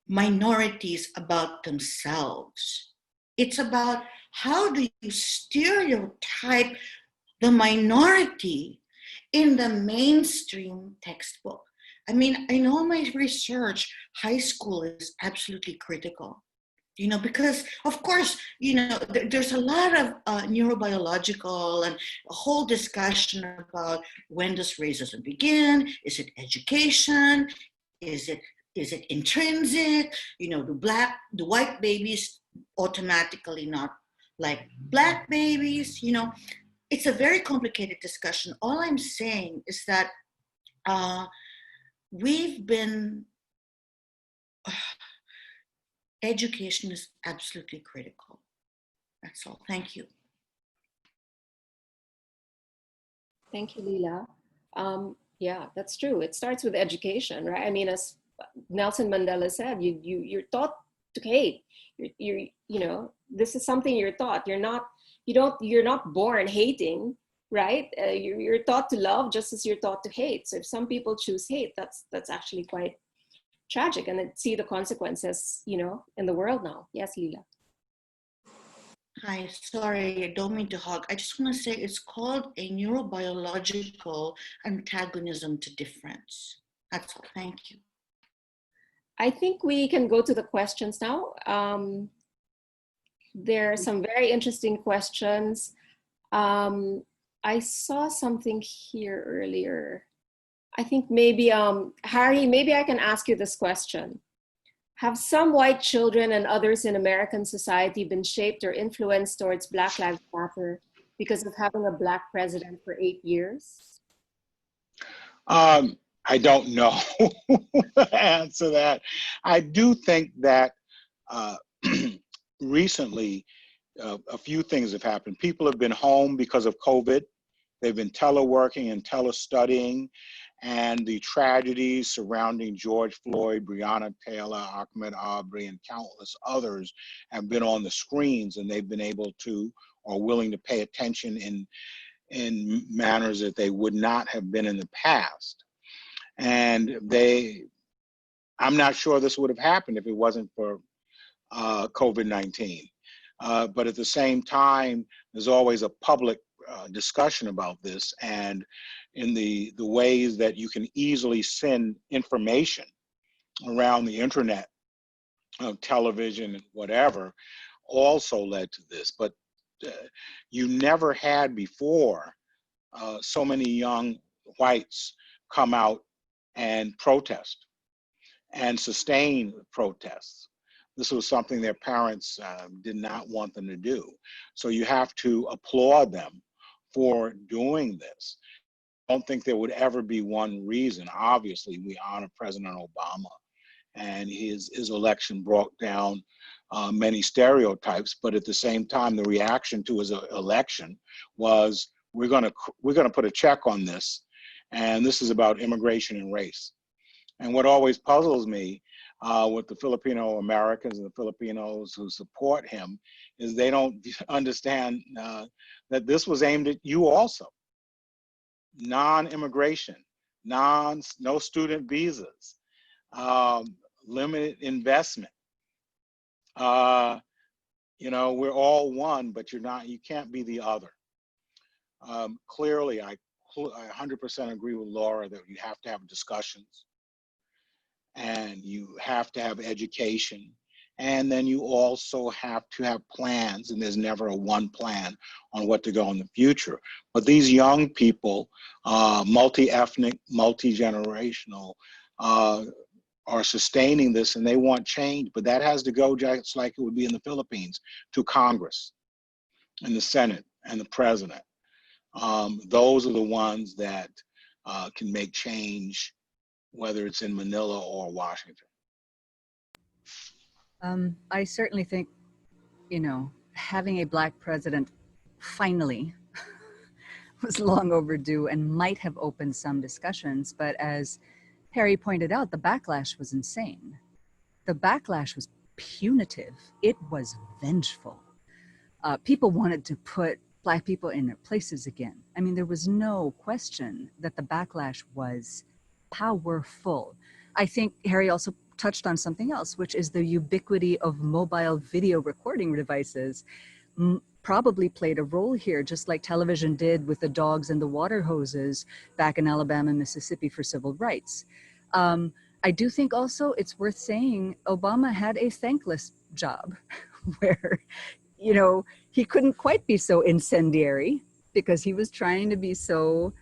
minorities about themselves. It's about how do you stereotype the minority in the mainstream textbook. I mean, in all my research, high school is absolutely critical. You know, because of course, you know, there's a lot of neurobiological and a whole discussion about when does racism begin? Is it education? Is it intrinsic? You know, do white babies automatically not like black babies? You know, it's a very complicated discussion. All I'm saying is that education is absolutely critical. That's all. Thank you. Thank you, Lila. Yeah, that's true. It starts with education, right? I mean, as Nelson Mandela said, you're taught to hate. You know, this is something you're taught. You're not born hating, right? You're taught to love just as you're taught to hate. So if some people choose hate, that's actually quite tragic, and then see the consequences, you know, in the world now. Yes, Lila. Hi, sorry, I don't mean to hog. I just want to say it's called a neurobiological antagonism to difference. That's all. Thank you. I think we can go to the questions now. There are some very interesting questions. I saw something here earlier. I think maybe, Harry, maybe I can ask you this question. Have some white children and others in American society been shaped or influenced towards Black Lives Matter because of having a Black president for 8 years? I don't know answer that. I do think that recently a few things have happened. People have been home because of COVID. They've been teleworking and telestudying, and the tragedies surrounding George Floyd, Breonna Taylor, Ahmaud Arbery, and countless others have been on the screens, and they've been able to or willing to pay attention in manners that they would not have been in the past. And I'm not sure this would have happened if it wasn't for COVID-19. But at the same time, there's always a public discussion about this, and in the ways that you can easily send information around the internet, television, whatever, also led to this. But you never had before so many young whites come out and protest and sustain protests. This was something their parents did not want them to do. So you have to applaud them for doing this. I don't think there would ever be one reason. Obviously, we honor President Obama, and his election brought down many stereotypes. But at the same time, the reaction to his election was, we're gonna put a check on this, and this is about immigration and race. And what always puzzles me with the Filipino Americans and the Filipinos who support him is they don't understand that this was aimed at you also. Non-immigration, no student visas, limited investment. You know, we're all one, but you can't be the other. Clearly, I 100% agree with Laura that you have to have discussions, and you have to have education, and then you also have to have plans, and there's never a one plan on what to go in the future. But these young people, multi-ethnic, multi-generational, are sustaining this, and they want change, but that has to go just like it would be in the Philippines, to Congress and the Senate and the president. Those are the ones that can make change, whether it's in Manila or Washington. I certainly think, you know, having a Black president finally was long overdue and might have opened some discussions. But as Harry pointed out, the backlash was insane. The backlash was punitive. It was vengeful. People wanted to put Black people in their places again. I mean, there was no question that the backlash was powerful. I think Harry also touched on something else, which is the ubiquity of mobile video recording devices probably played a role here, just like television did with the dogs and the water hoses back in Alabama and Mississippi for civil rights. I do think also it's worth saying Obama had a thankless job where, you know, he couldn't quite be so incendiary because he was trying to be so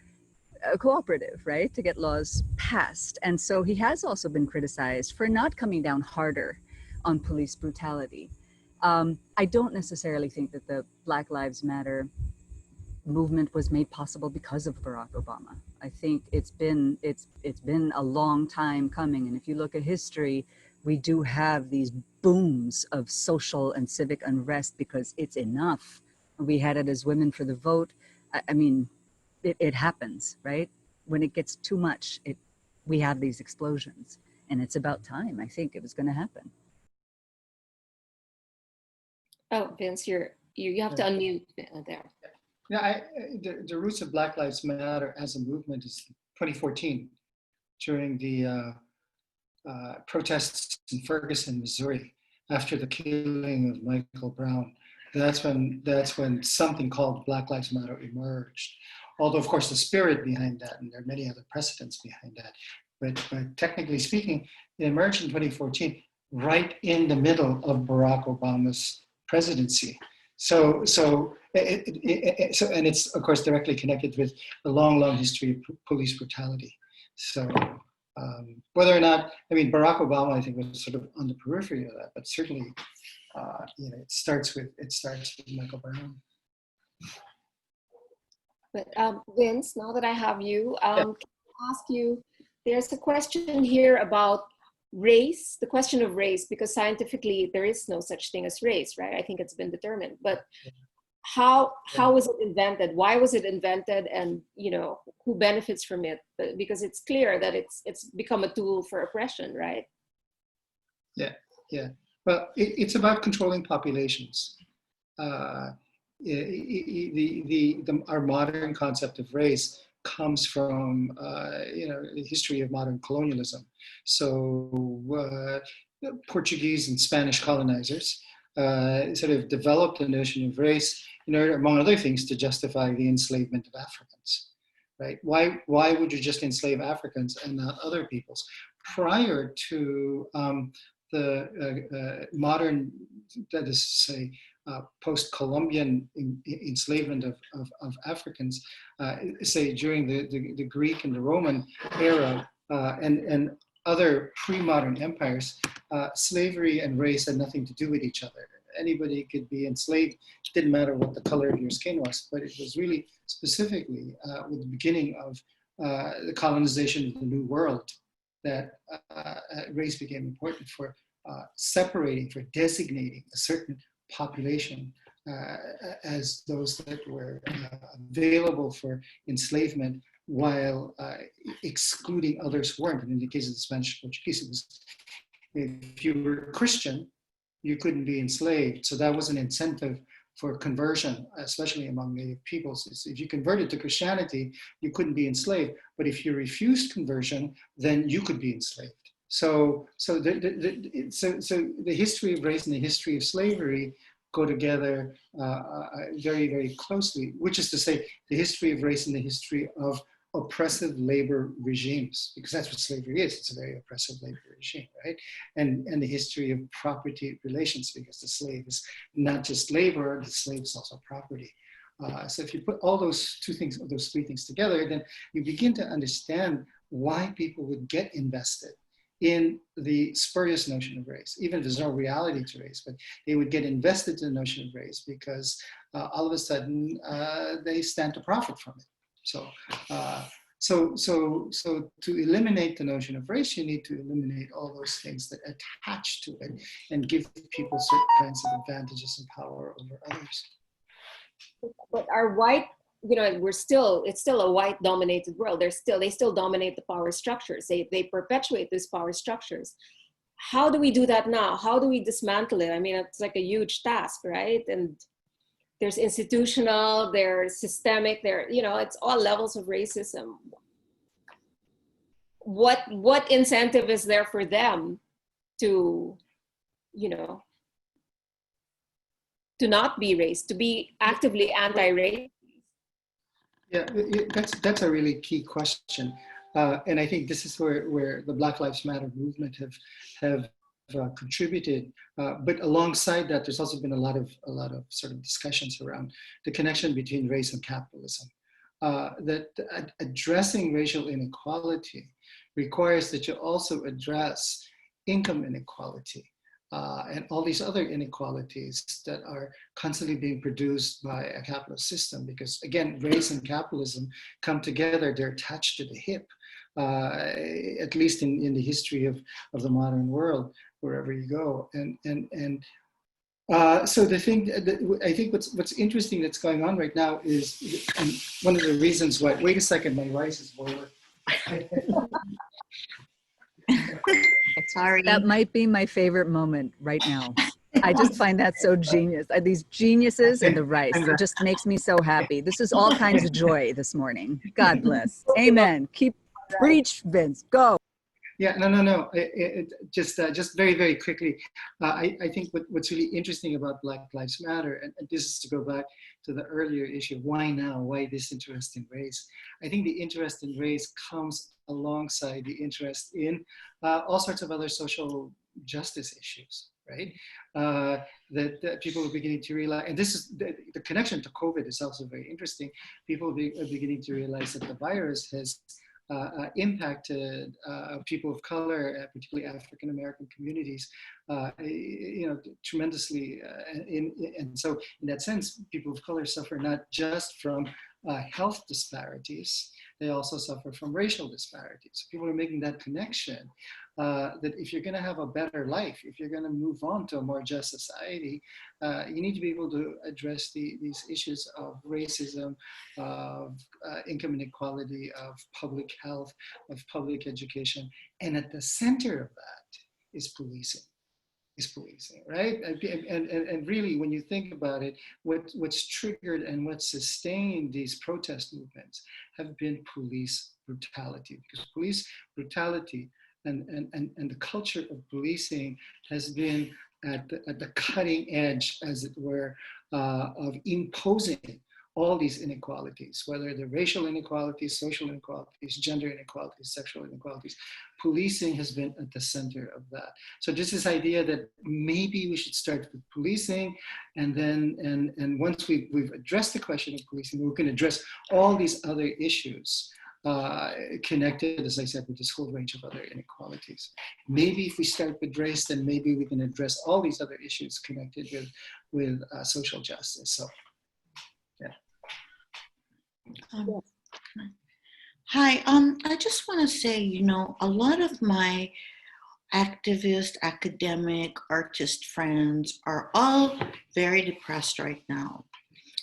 cooperative, right, to get laws passed. And so he has also been criticized for not coming down harder on police brutality. I don't necessarily think that the Black Lives Matter movement was made possible because of Barack Obama. I think it's been a long time coming. And if you look at history, we do have these booms of social and civic unrest because it's enough. We had it as Women for the Vote. I mean, it happens, right? When it gets too much, we have these explosions, and it's about time. I think it was going to happen. Oh, Vince, you have to unmute there. Yeah, the roots of Black Lives Matter as a movement is 2014, during the protests in Ferguson, Missouri, after the killing of Michael Brown. That's when something called Black Lives Matter emerged. Although, of course, the spirit behind that, and there are many other precedents behind that, but technically speaking, it emerged in 2014, right in the middle of Barack Obama's presidency. So and it's of course directly connected with a long history of police brutality. So whether or not, I mean, Barack Obama, I think, was sort of on the periphery of that, but certainly, you know, it starts with Michael Brown. But Vince, now that I have you, Yeah. can I ask you, there's a question here about race, the question of race, because scientifically there is no such thing as race, right? I think it's been determined. But how was it invented? Why was it invented? And, you know, who benefits from it? Because it's clear that it's become a tool for oppression, right? Yeah. Well, it's about controlling populations. Our modern concept of race comes from you know, the history of modern colonialism. So Portuguese and Spanish colonizers sort of developed the notion of race in order, among other things, to justify the enslavement of Africans, right? Why would you just enslave Africans and not other peoples? Prior to the modern, that is to say, post-Columbian enslavement of Africans, say during the Greek and the Roman era, and other pre-modern empires, slavery and race had nothing to do with each other. Anybody could be enslaved, it didn't matter what the color of your skin was, but it was really specifically with the beginning of the colonization of the New World that race became important for separating, for designating a certain population as those that were available for enslavement, while excluding others who weren't. And in the case of the Spanish Portuguese, it was if you were Christian, you couldn't be enslaved. So that was an incentive for conversion, especially among Native peoples. If you converted to Christianity, you couldn't be enslaved. But if you refused conversion, then you could be enslaved. So the history of race and the history of slavery go together very, very closely, which is to say the history of race and the history of oppressive labor regimes, because that's what slavery is. It's a very oppressive labor regime, right? And the history of property relations, because the slave is not just labor, the slave is also property. So if you put all those three things together, then you begin to understand why people would get invested in the spurious notion of race, even if there's no reality to race, but they would get invested in the notion of race because all of a sudden they stand to profit from it. So to eliminate the notion of race, you need to eliminate all those things that attach to it and give people certain kinds of advantages and power over others. But our white, it's still a white dominated world. They still dominate the power structures. They perpetuate these power structures. How do we do that now? How do we dismantle it? I mean, it's like a huge task, right? And there's institutional, there's systemic, it's all levels of racism. What incentive is there for them to, to not be racist, to be actively anti-racist? Yeah, that's a really key question. And I think this is where the Black Lives Matter movement have contributed. But alongside that, there's also been a lot of sort of discussions around the connection between race and capitalism. That addressing racial inequality requires that you also address income inequality and all these other inequalities that are constantly being produced by a capitalist system. Because again, race and capitalism come together, they're attached to the hip, at least in the history of the modern world, wherever you go. So the thing that I think what's interesting that's going on right now is, and one of the reasons why, wait a second, my rice is boiling. Sorry. That might be my favorite moment right now. I just find that so genius. These geniuses and the rice. It just makes me so happy. This is all kinds of joy this morning. God bless. Amen. Keep preach, Vince. Go. Yeah, no. Just very, very quickly. I think what's really interesting about Black Lives Matter, and this is to go back to the earlier issue, why now? Why this interest in race? I think the interest in race comes alongside the interest in all sorts of other social justice issues, right? That people are beginning to realize, and this is the connection to COVID is also very interesting. People are beginning to realize that the virus has impacted people of color, particularly African American communities, tremendously. And so, in that sense, people of color suffer not just from health disparities; they also suffer from racial disparities. People are making that connection that if you're going to have a better life, if you're going to move on to a more just society, you need to be able to address these issues of racism, of income inequality, of public health, of public education. And at the center of that is policing. Right? And really, when you think about it, what's triggered and what sustained these protest movements have been police brutality, because police brutality and the culture of policing has been at the cutting edge, as it were, of imposing all these inequalities, whether they're racial inequalities, social inequalities, gender inequalities, sexual inequalities. Policing has been at the center of that. So just this idea that maybe we should start with policing, and then and once we've addressed the question of policing, we can address all these other issues connected, as I said, with this whole range of other inequalities. Maybe if we start with race, then maybe we can address all these other issues connected with social justice. So, yeah. Hi, I just want to say, you know, a lot of my activist, academic, artist friends are all very depressed right now.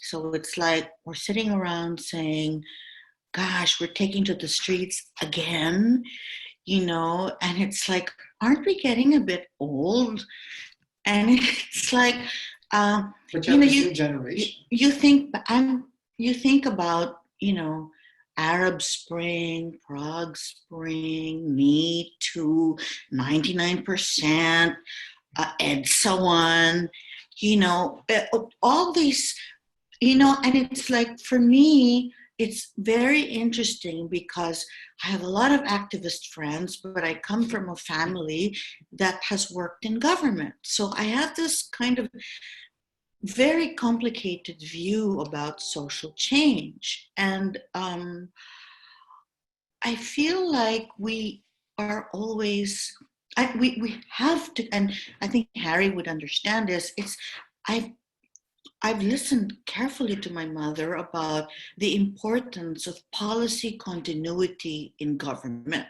So it's like we're sitting around saying, gosh, we're taking to the streets again, you know, and it's like, aren't we getting a bit old? And it's like, But you know, new generation. you think about, you know, Arab Spring, Prague Spring, Me Too, 99%, and so on, you know, all these, you know, and it's like, for me, it's very interesting because I have a lot of activist friends, but I come from a family that has worked in government. So I have this kind of very complicated view about social change. And I feel like we are always, we have to, and I think Harry would understand this, I've listened carefully to my mother about the importance of policy continuity in government.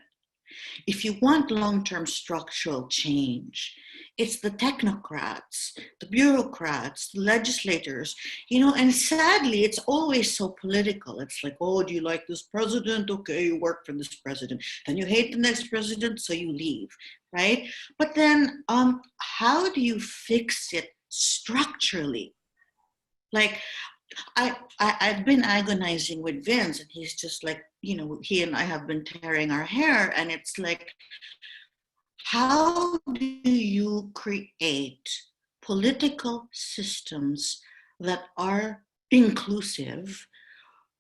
If you want long-term structural change, it's the technocrats, the bureaucrats, the legislators, you know, and sadly, it's always so political. It's like, oh, do you like this president? Okay, you work for this president. Then you hate the next president, so you leave, right? But then how do you fix it structurally? Like, I've been agonizing with Vince, and he's just like, you know, he and I have been tearing our hair, and it's like, how do you create political systems that are inclusive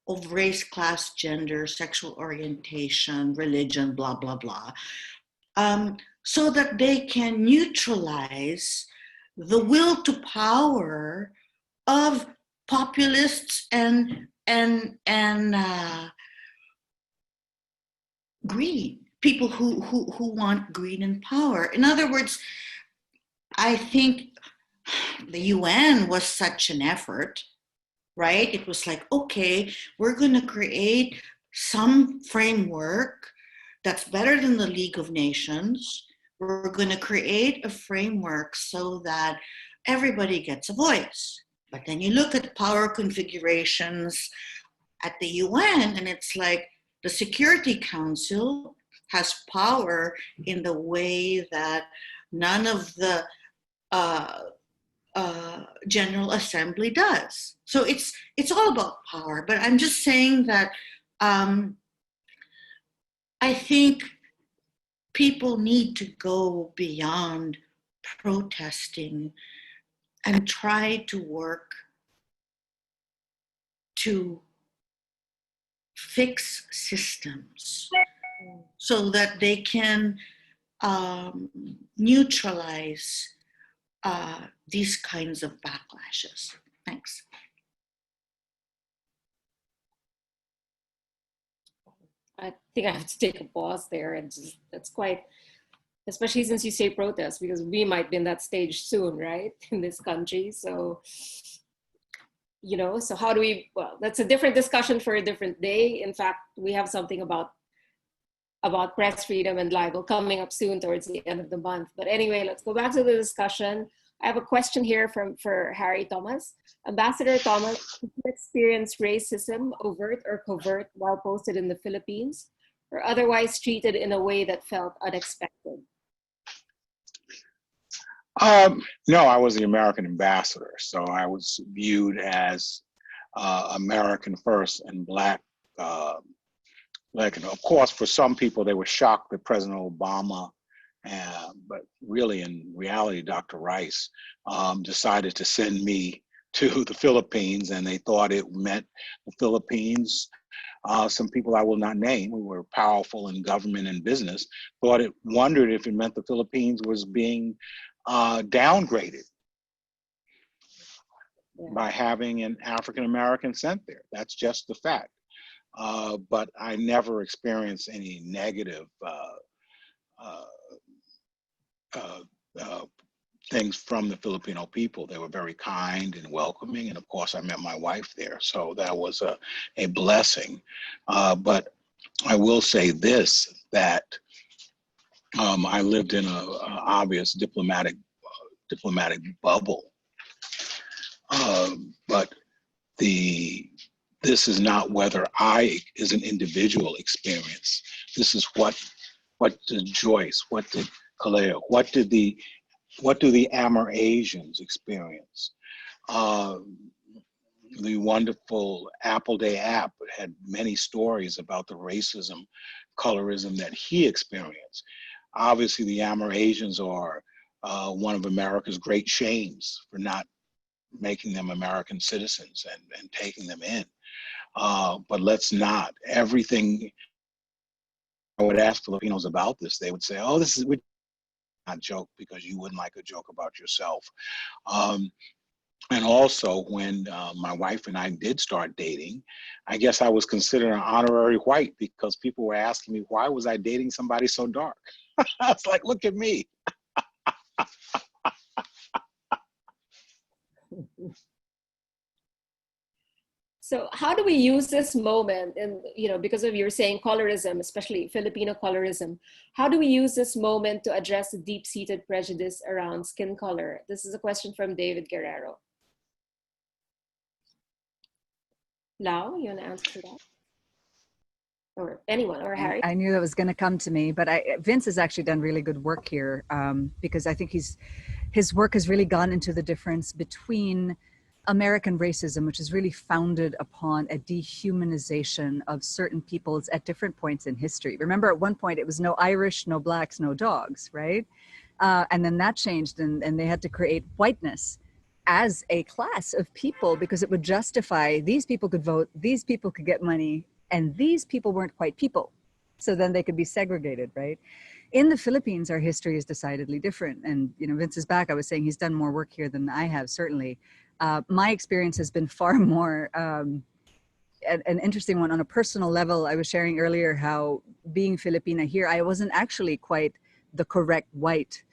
of race, class, gender, sexual orientation, religion, blah, blah, blah, so that they can neutralize the will to power of populists and greed, people who want greed and power. In other words, I think the UN was such an effort, right? It was like, okay, we're going to create some framework that's better than the League of Nations. We're going to create a framework so that everybody gets a voice. But then you look at power configurations at the UN, and it's like the Security Council has power in the way that none of the General Assembly does. So it's all about power. But I'm just saying that I think people need to go beyond protesting and try to work to fix systems so that they can neutralize these kinds of backlashes. Thanks. I think I have to take a pause there, and just, that's quite, especially since you say protest, because we might be in that stage soon, right, in this country. So, you know, so how do we, well, that's a different discussion for a different day. In fact, we have something about press freedom and libel coming up soon towards the end of the month. But anyway, let's go back to the discussion. I have a question here for Harry Thomas. Ambassador Thomas, did you experience racism, overt or covert, while posted in the Philippines, or otherwise treated in a way that felt unexpected? No, I was the American ambassador, so I was viewed as American first and Black like, of course, for some people, they were shocked that President Obama, but really in reality, Dr. Rice decided to send me to the Philippines, and they thought it meant the Philippines. Some people I will not name, who were powerful in government and business, wondered if it meant the Philippines was being downgraded by having an African American sent there. That's just the fact. But I never experienced any negative things from the Filipino people. They were very kind and welcoming. And of course, I met my wife there. So that was a blessing. But I will say this, that I lived in a obvious diplomatic bubble. But this is not whether I, as an individual, experience. This is what did Joyce, what did Kaleo, what do the Amerasians experience? The wonderful Appleday app had many stories about the racism, colorism that he experienced. Obviously, the Amerasians are one of America's great shames for not making them American citizens and taking them in. But let's not. Everything I would ask Filipinos about this, they would say, "Oh, this is not a joke because you wouldn't like a joke about yourself." And also, when my wife and I did start dating, I guess I was considered an honorary white because people were asking me, why was I dating somebody so dark? I was like, look at me. So how do we use this moment, and because of you're saying colorism, especially Filipino colorism, how do we use this moment to address the deep-seated prejudice around skin color? This is a question from David Guerrero. Lau, you want to answer that? Or anyone, or Harry? I knew that was going to come to me, but Vince has actually done really good work here, because I think his work has really gone into the difference between American racism, which is really founded upon a dehumanization of certain peoples at different points in history. Remember, at one point it was no Irish, no blacks, no dogs, right? And then that changed, and they had to create whiteness as a class of people because it would justify these people could vote, these people could get money, and these people weren't quite people. So then they could be segregated, right? In the Philippines, our history is decidedly different. And, Vince is back. I was saying he's done more work here than I have, certainly. My experience has been far more an interesting one on a personal level. I was sharing earlier how being Filipina here, I wasn't actually quite the correct white,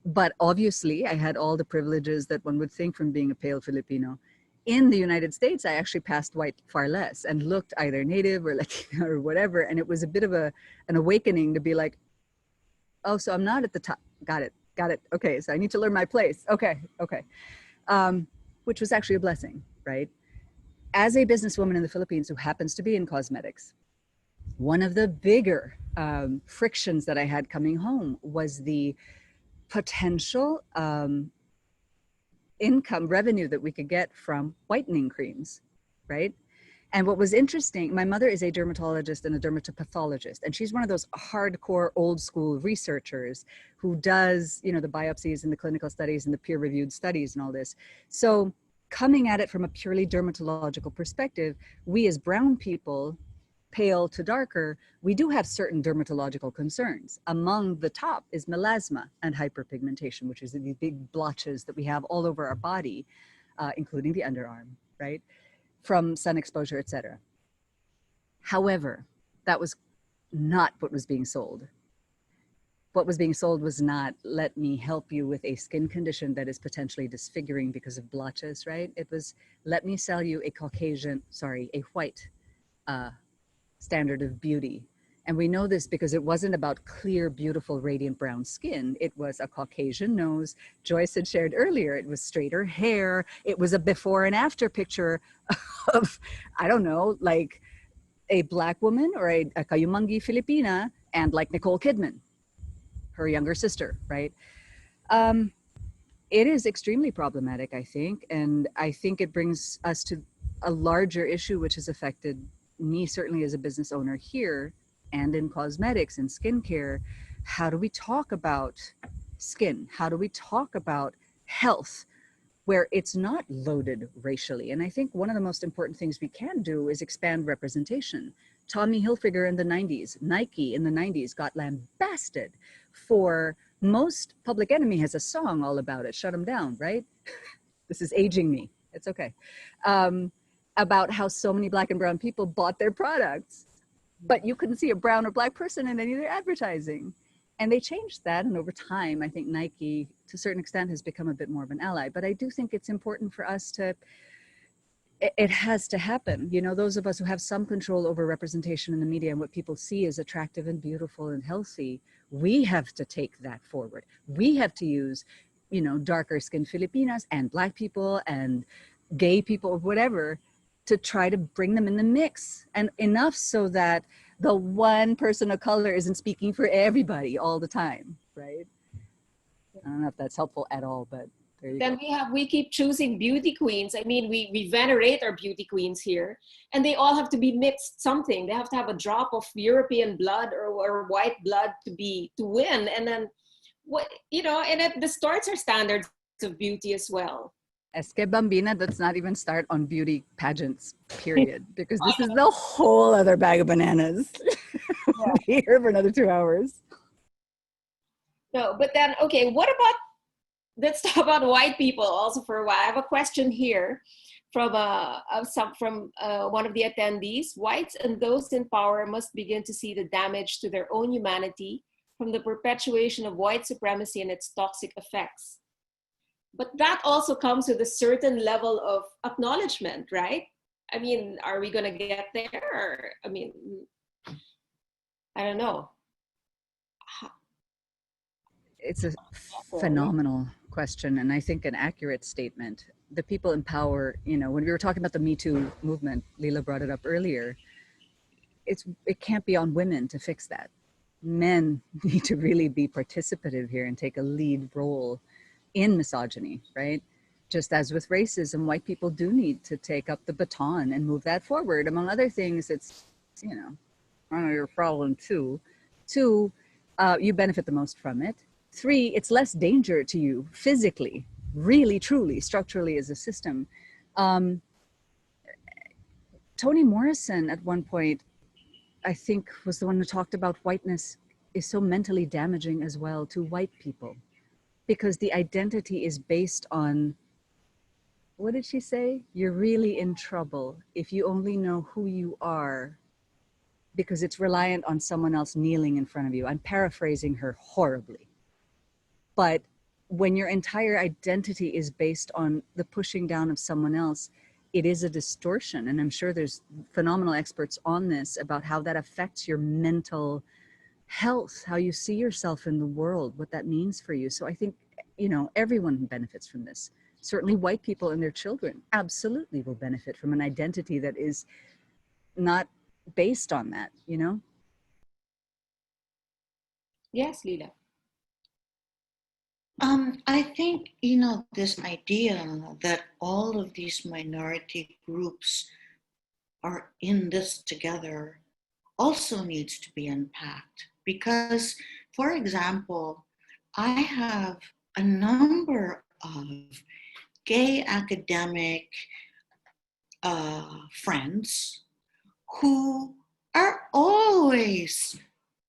but obviously I had all the privileges that one would think from being a pale Filipino. In the United States, I actually passed white far less and looked either native or Latino or whatever. And it was a bit of an awakening to be like, oh, so I'm not at the top. Got it. Okay, so I need to learn my place. Okay. Which was actually a blessing, right? As a businesswoman in the Philippines who happens to be in cosmetics, one of the bigger frictions that I had coming home was the potential income revenue that we could get from whitening creams, right? And what was interesting, my mother is a dermatologist and a dermatopathologist, and she's one of those hardcore old school researchers who does, the biopsies and the clinical studies and the peer-reviewed studies and all this. So coming at it from a purely dermatological perspective, we as brown people, pale to darker, we do have certain dermatological concerns. Among the top is melasma and hyperpigmentation, which is the big blotches that we have all over our body, including the underarm, right? From sun exposure, etc. However, that was not what was being sold. What was being sold was not, let me help you with a skin condition that is potentially disfiguring because of blotches, right? It was, let me sell you a white standard of beauty. And we know this because it wasn't about clear, beautiful, radiant brown skin. It was a Caucasian nose. Joyce had shared earlier, it was straighter hair. It was a before and after picture of, I don't know, like a black woman or a Kayumangi Filipina and like Nicole Kidman, her younger sister, right? It is extremely problematic, I think. And I think it brings us to a larger issue, which has affected me certainly as a business owner here, and in cosmetics and skincare. How do we talk about skin? How do we talk about health where it's not loaded racially? And I think one of the most important things we can do is expand representation. Tommy Hilfiger in the 90s, Nike in the 90s got lambasted for most. Public Enemy has a song all about it, Shut 'Em Down, right? This is aging me. It's okay. About how so many Black and brown people bought their products, but you couldn't see a brown or Black person in any of their advertising. And they changed that. And over time, I think Nike, to a certain extent, has become a bit more of an ally. But I do think it's important for us to, it has to happen. You know, those of us who have some control over representation in the media and what people see as attractive and beautiful and healthy, we have to take that forward. We have to use, you know, darker skinned Filipinas and Black people and gay people or whatever to try to bring them in the mix, and enough so that the one person of color isn't speaking for everybody all the time, right? I don't know if that's helpful at all, but there you Then go. we keep choosing beauty queens. I mean, we venerate our beauty queens here, and they all have to be mixed something. They have to have a drop of European blood or white blood to win. And then what, you know, and it distorts our standards of beauty as well. Es que Bambina, let's not even start on beauty pageants, period, because this is the whole other bag of bananas. We'll be here for another 2 hours. No, but then, okay, what about, let's talk about white people also for a while. I have a question here from one of the attendees. Whites and those in power must begin to see the damage to their own humanity from the perpetuation of white supremacy and its toxic effects. But that also comes with a certain level of acknowledgement, right? I mean, are we going to get there? Or, I mean, I don't know. It's a phenomenal question, and I think an accurate statement. The people in power, you know, when we were talking about the Me Too movement, Lila brought it up earlier, it can't be on women to fix that. Men need to really be participative here and take a lead role in misogyny, right? Just as with racism, white people do need to take up the baton and move that forward. Among other things, it's, you know, I don't know, your problem too. Two, you benefit the most from it. Three, it's less danger to you physically, really, truly, structurally as a system. Toni Morrison at one point, I think, was the one who talked about whiteness is so mentally damaging as well to white people, because the identity is based on, what did she say? You're really in trouble if you only know who you are, because it's reliant on someone else kneeling in front of you. I'm paraphrasing her horribly. But when your entire identity is based on the pushing down of someone else, it is a distortion. And I'm sure there's phenomenal experts on this about how that affects your mental health, how you see yourself in the world, what that means for you. So I think, you know, everyone benefits from this. Certainly white people and their children absolutely will benefit from an identity that is not based on that, you know? Yes, Lila. I think, you know, this idea that all of these minority groups are in this together also needs to be unpacked. Because, for example, I have a number of gay academic friends who are always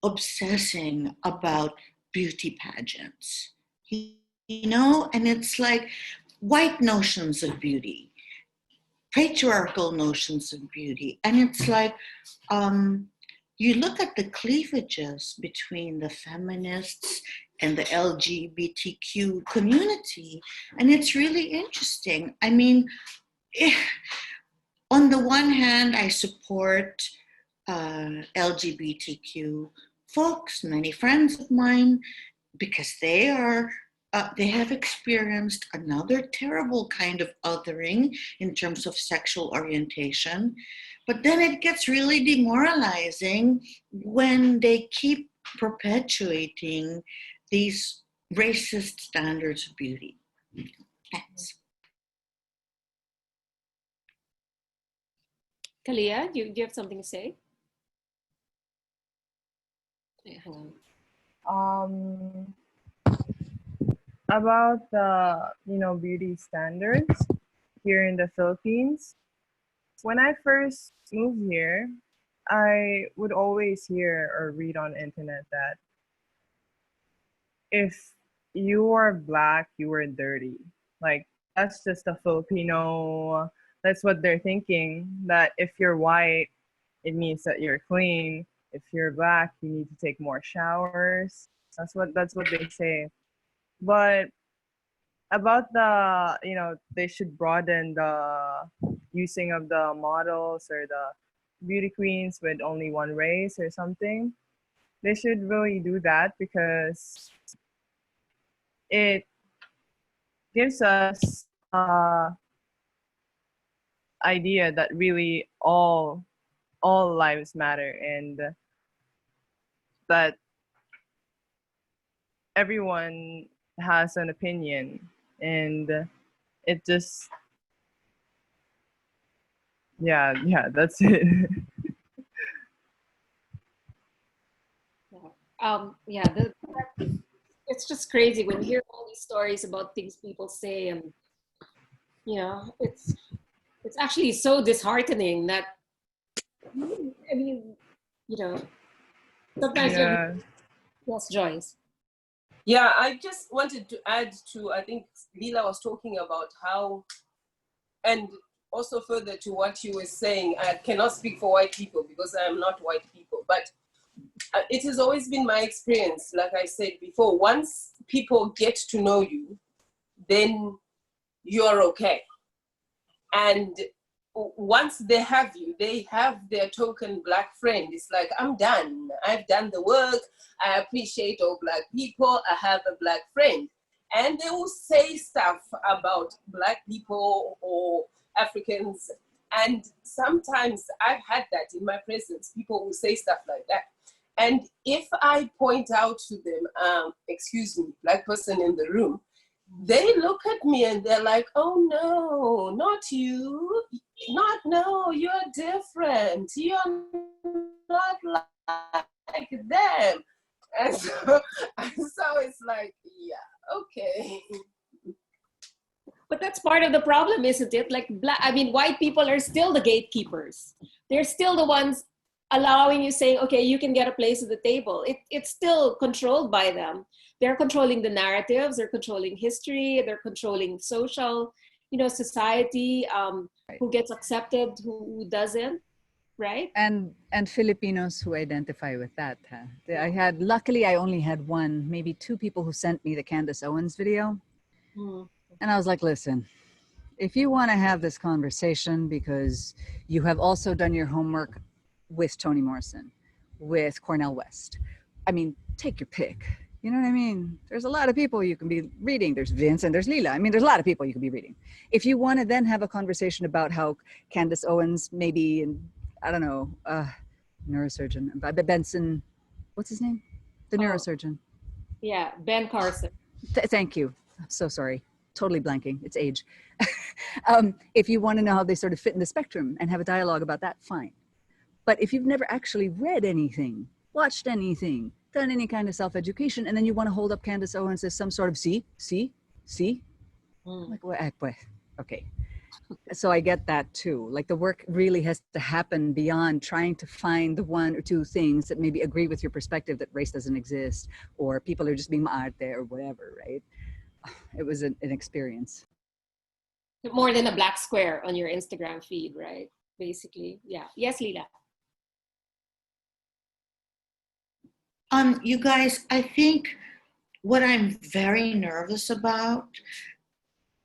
obsessing about beauty pageants, you know, and it's like white notions of beauty, patriarchal notions of beauty, and it's like you look at the cleavages between the feminists and the LGBTQ community, and it's really interesting. I mean, on the one hand, I support LGBTQ folks, many friends of mine, because they have experienced another terrible kind of othering in terms of sexual orientation. But then it gets really demoralizing when they keep perpetuating these racist standards of beauty. Thanks. Kalia, do you have something to say? Wait, hang on. About the, beauty standards here in the Philippines. When I first moved here, I would always hear or read on the internet that if you are black, you are dirty. Like, that's just a Filipino, that's what they're thinking, that if you're white, it means that you're clean. If you're black, you need to take more showers. That's what they say. But about the, they should broaden the using of the models or the beauty queens with only one race or something. They should really do that because it gives us idea that really all lives matter, and that everyone has an opinion, and it just, yeah, that's it. Yeah, it's just crazy when you hear all these stories about things people say, and it's actually so disheartening that, I mean, sometimes you're, Yeah. yes, Joyce. Yeah, I just wanted to add to, I think Lila was talking about how, and also further to what you were saying, I cannot speak for white people because I am not white people, but it has always been my experience, like I said before, once people get to know you, then you're okay. And once they have you, they have their token black friend. It's like, I'm done. I've done the work. I appreciate all black people. I have a black friend. And they will say stuff about black people or Africans. And sometimes I've had that in my presence. People will say stuff like that. And if I point out to them, excuse me, black person in the room, they look at me and they're like, oh no, not you. No, you're different. You're not like them. And so it's like, yeah, okay. But that's part of the problem, isn't it? Like, white people are still the gatekeepers. They're still the ones allowing you, saying, okay, you can get a place at the table. It's still controlled by them. They're controlling the narratives, they're controlling history, they're controlling social, society, Right. who gets accepted, who doesn't, right? And Filipinos who identify with that. Luckily I only had one, maybe two people who sent me the Candace Owens video. And I was like, listen, if you want to have this conversation because you have also done your homework with Toni Morrison, with Cornel West, I mean, take your pick. You know what I mean? There's a lot of people you can be reading. There's Vince and there's Lila. I mean, there's a lot of people you can be reading. If you want to then have a conversation about how Candace Owens maybe, and I don't know, neurosurgeon, Benson, what's his name? The neurosurgeon. Yeah, Ben Carson. Thank you. I'm so sorry. Totally blanking. It's age. If you want to know how they sort of fit in the spectrum and have a dialogue about that, fine. But if you've never actually read anything, watched anything, done any kind of self-education, and then you want to hold up Candace Owens as some sort of see? Like, well, okay. So I get that too. Like, the work really has to happen beyond trying to find the one or two things that maybe agree with your perspective that race doesn't exist, or people are just being maarte or whatever, right? It was an experience. More than a black square on your Instagram feed, right? Basically, yeah. Yes, Lila. You guys, I think what I'm very nervous about,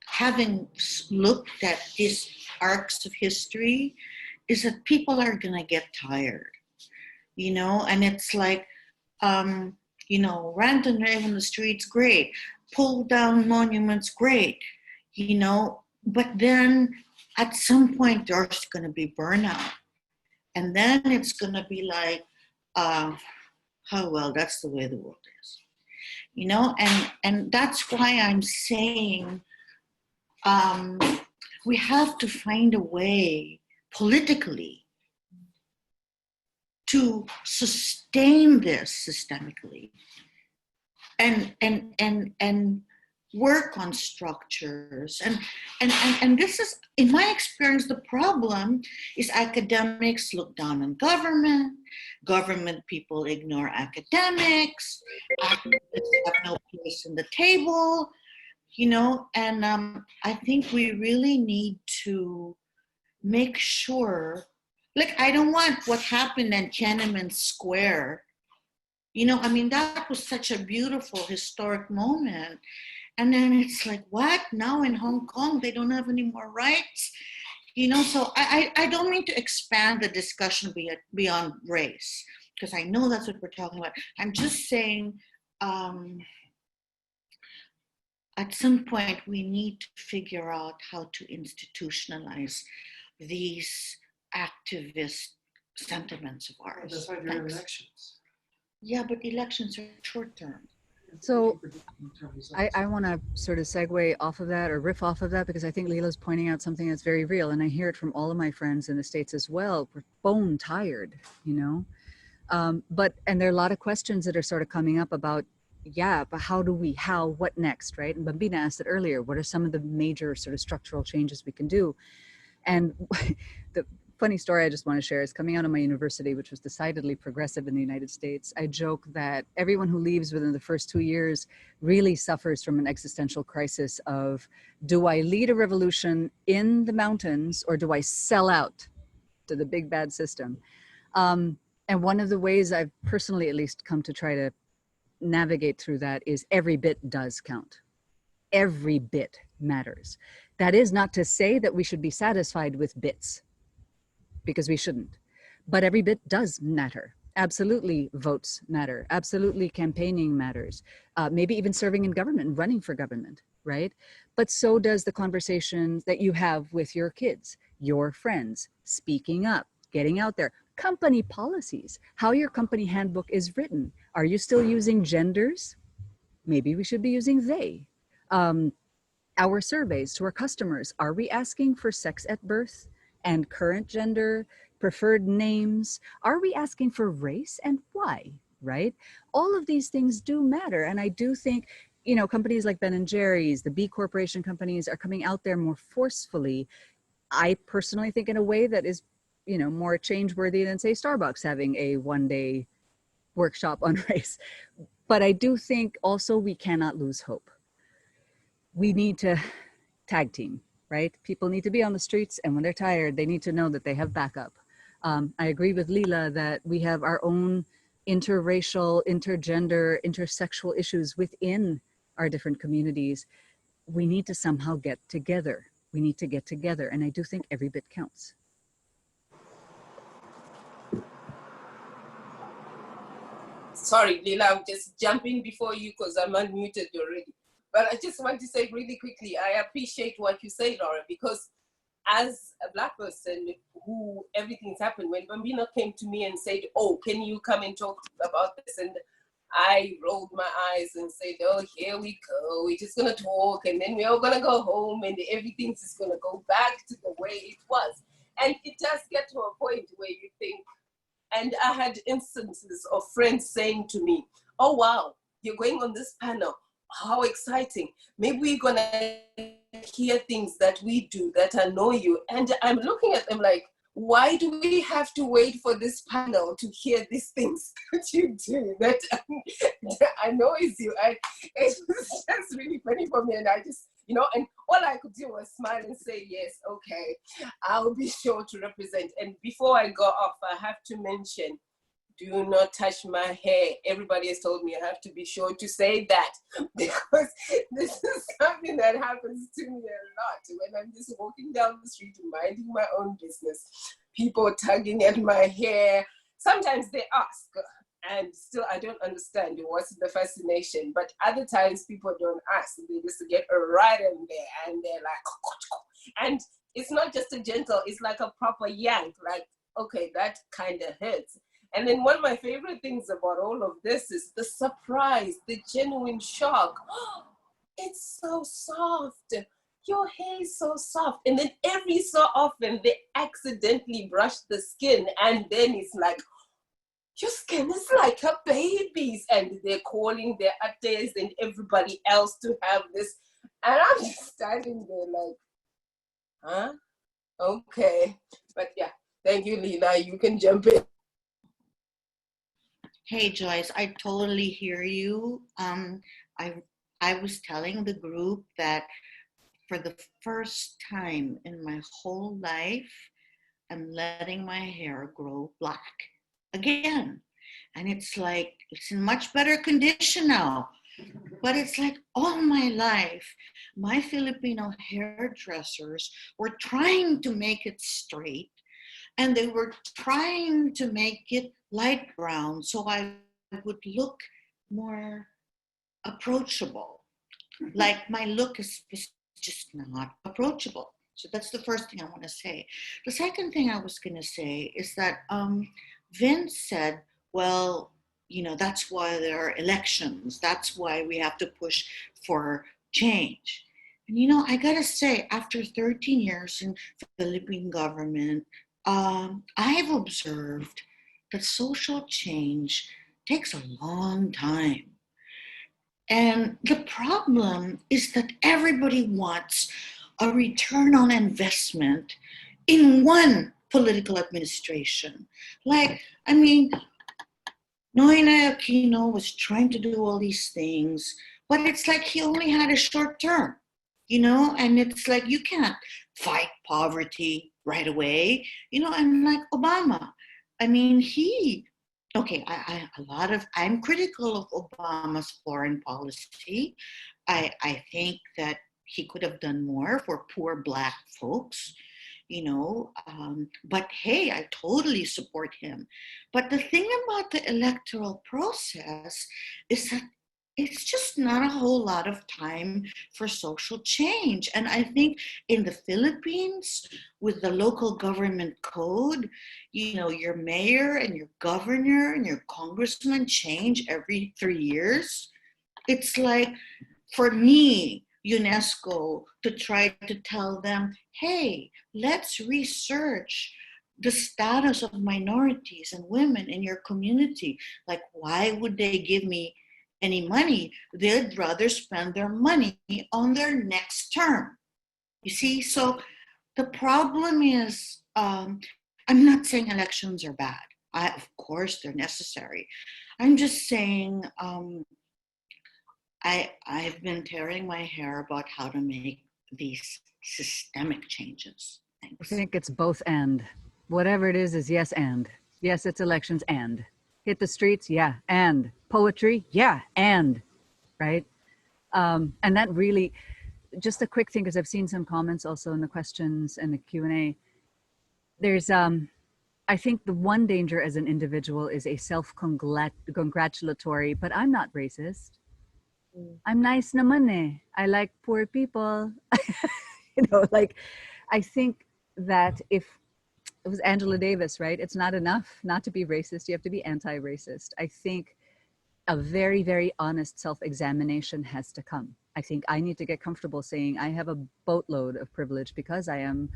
having looked at these arcs of history, is that people are gonna get tired, and it's like, rant and rave on the streets, great. Pull down monuments, great, but then at some point there's gonna be burnout. And then it's gonna be like, oh, well, that's the way the world is, and that's why I'm saying we have to find a way politically to sustain this systemically and work on structures. And this is, in my experience, the problem is academics look down on government people ignore academics have no place in the table, you know, and I think we really need to make sure, like, I don't want what happened in Tiananmen Square. You know, I mean, that was such a beautiful historic moment. And then it's like, what? Now in Hong Kong, they don't have any more rights? You know, so I don't mean to expand the discussion beyond race, because I know that's what we're talking about. I'm just saying, at some point, we need to figure out how to institutionalize these activist sentiments of ours. That's why there are elections. Yeah, but elections are short term. So I want to sort of segue off of that or riff off of that, because I think Lila's pointing out something that's very real. And I hear it from all of my friends in the States as well. We're bone tired, you know? And there are a lot of questions that are sort of coming up about, yeah, but what next, right? And Bambina asked it earlier, what are some of the major sort of structural changes we can do? And the funny story I just want to share is coming out of my university, which was decidedly progressive in the United States. I joke that everyone who leaves within the first 2 years really suffers from an existential crisis of, do I lead a revolution in the mountains or do I sell out to the big bad system? And one of the ways I've personally at least come to try to navigate through that is every bit does count. Every bit matters. That is not to say that we should be satisfied with bits, because we shouldn't. But every bit does matter. Absolutely votes matter. Absolutely campaigning matters. Maybe even serving in government and running for government, right? But so does the conversations that you have with your kids, your friends, speaking up, getting out there. Company policies, how your company handbook is written. Are you still using genders? Maybe we should be using they. Our surveys to our customers, are we asking for sex at birth and current gender, preferred names? Are we asking for race and why, right? All of these things do matter. And I do think, you know, companies like Ben & Jerry's, the B Corporation companies are coming out there more forcefully. I personally think in a way that is, you know, more change-worthy than, say, Starbucks having a one-day workshop on race. But I do think also we cannot lose hope. We need to tag team, right? People need to be on the streets, and when they're tired, they need to know that they have backup. I agree with Lila that we have our own interracial, intergender, intersexual issues within our different communities. We need to somehow get together. We need to get together, and I do think every bit counts. Sorry, Lila, I'm just jumping before you because I'm unmuted already. But I just want to say really quickly, I appreciate what you say, Laura, because as a Black person who everything's happened, when Bambina came to me and said, oh, can you come and talk about this? And I rolled my eyes and said, oh, here we go. We're just going to talk, and then we're all going to go home, and everything's just going to go back to the way it was. And it does get to a point where you think, and I had instances of friends saying to me, oh, wow, you're going on this panel. How exciting. Maybe we're going to hear things that we do that annoy you. And I'm looking at them like, why do we have to wait for this panel to hear these things that you do that annoys you? It was just really funny for me. And I just, you know, and all I could do was smile and say, yes, okay, I'll be sure to represent. And before I go off, I have to mention, do not touch my hair. Everybody has told me I have to be sure to say that, because this is something that happens to me a lot when I'm just walking down the street minding my own business. People tugging at my hair. Sometimes they ask, and still I don't understand what's the fascination. But other times people don't ask. They just get right in there and they're like, and it's not just a gentle, it's like a proper yank, like, okay, that kind of hurts. And then one of my favorite things about all of this is the surprise, the genuine shock. Oh, it's so soft. Your hair is so soft. And then every so often they accidentally brush the skin, and then it's like, your skin is like a baby's, and they're calling their aunties and everybody else to have this. And I'm just standing there like, huh? Okay. But yeah, thank you, Lila. You can jump in. Hey Joyce, I totally hear you. I was telling the group that for the first time in my whole life, I'm letting my hair grow black again. And it's like, it's in much better condition now. But it's like all my life, my Filipino hairdressers were trying to make it straight, and they were trying to make it light brown so I would look more approachable. Like my look is just not approachable. So that's the first thing I want to say. The second thing I was going to say is that Vince said, well, you know, that's why there are elections. That's why we have to push for change. And, you know, I got to say, after 13 years in Philippine government, I've observed that social change takes a long time. And the problem is that everybody wants a return on investment in one political administration. Like, I mean, Noynoy Aquino was trying to do all these things, but it's like he only had a short term, you know, and it's like you can't fight poverty right away, you know, and like Obama. I mean, I'm critical of Obama's foreign policy. I think that he could have done more for poor Black folks, you know, but hey, I totally support him. But the thing about the electoral process is that it's just not a whole lot of time for social change. And I think in the Philippines, with the local government code, you know, your mayor and your governor and your congressman change every 3 years. It's like, for me, UNESCO, to try to tell them, hey, let's research the status of minorities and women in your community. Like, why would they give me any money? They'd rather spend their money on their next term. You see, so the problem is, I'm not saying elections are bad. Of course, they're necessary. I'm just saying, I've been tearing my hair about how to make these systemic changes. I Thanks. think it's both and. Whatever it is yes and. Yes, it's elections and. Hit the streets, yeah, and. Poetry, yeah, and. Right? And that really, just a quick thing, because I've seen some comments also in the questions and the Q&A. There's, I think the one danger as an individual is a self-congratulatory, but I'm not racist. I'm nice naman eh. I like poor people. You know, like, I think that if it was Angela Davis, right? It's not enough not to be racist. You have to be anti-racist. I think a very, very honest self-examination has to come. I think I need to get comfortable saying I have a boatload of privilege because I am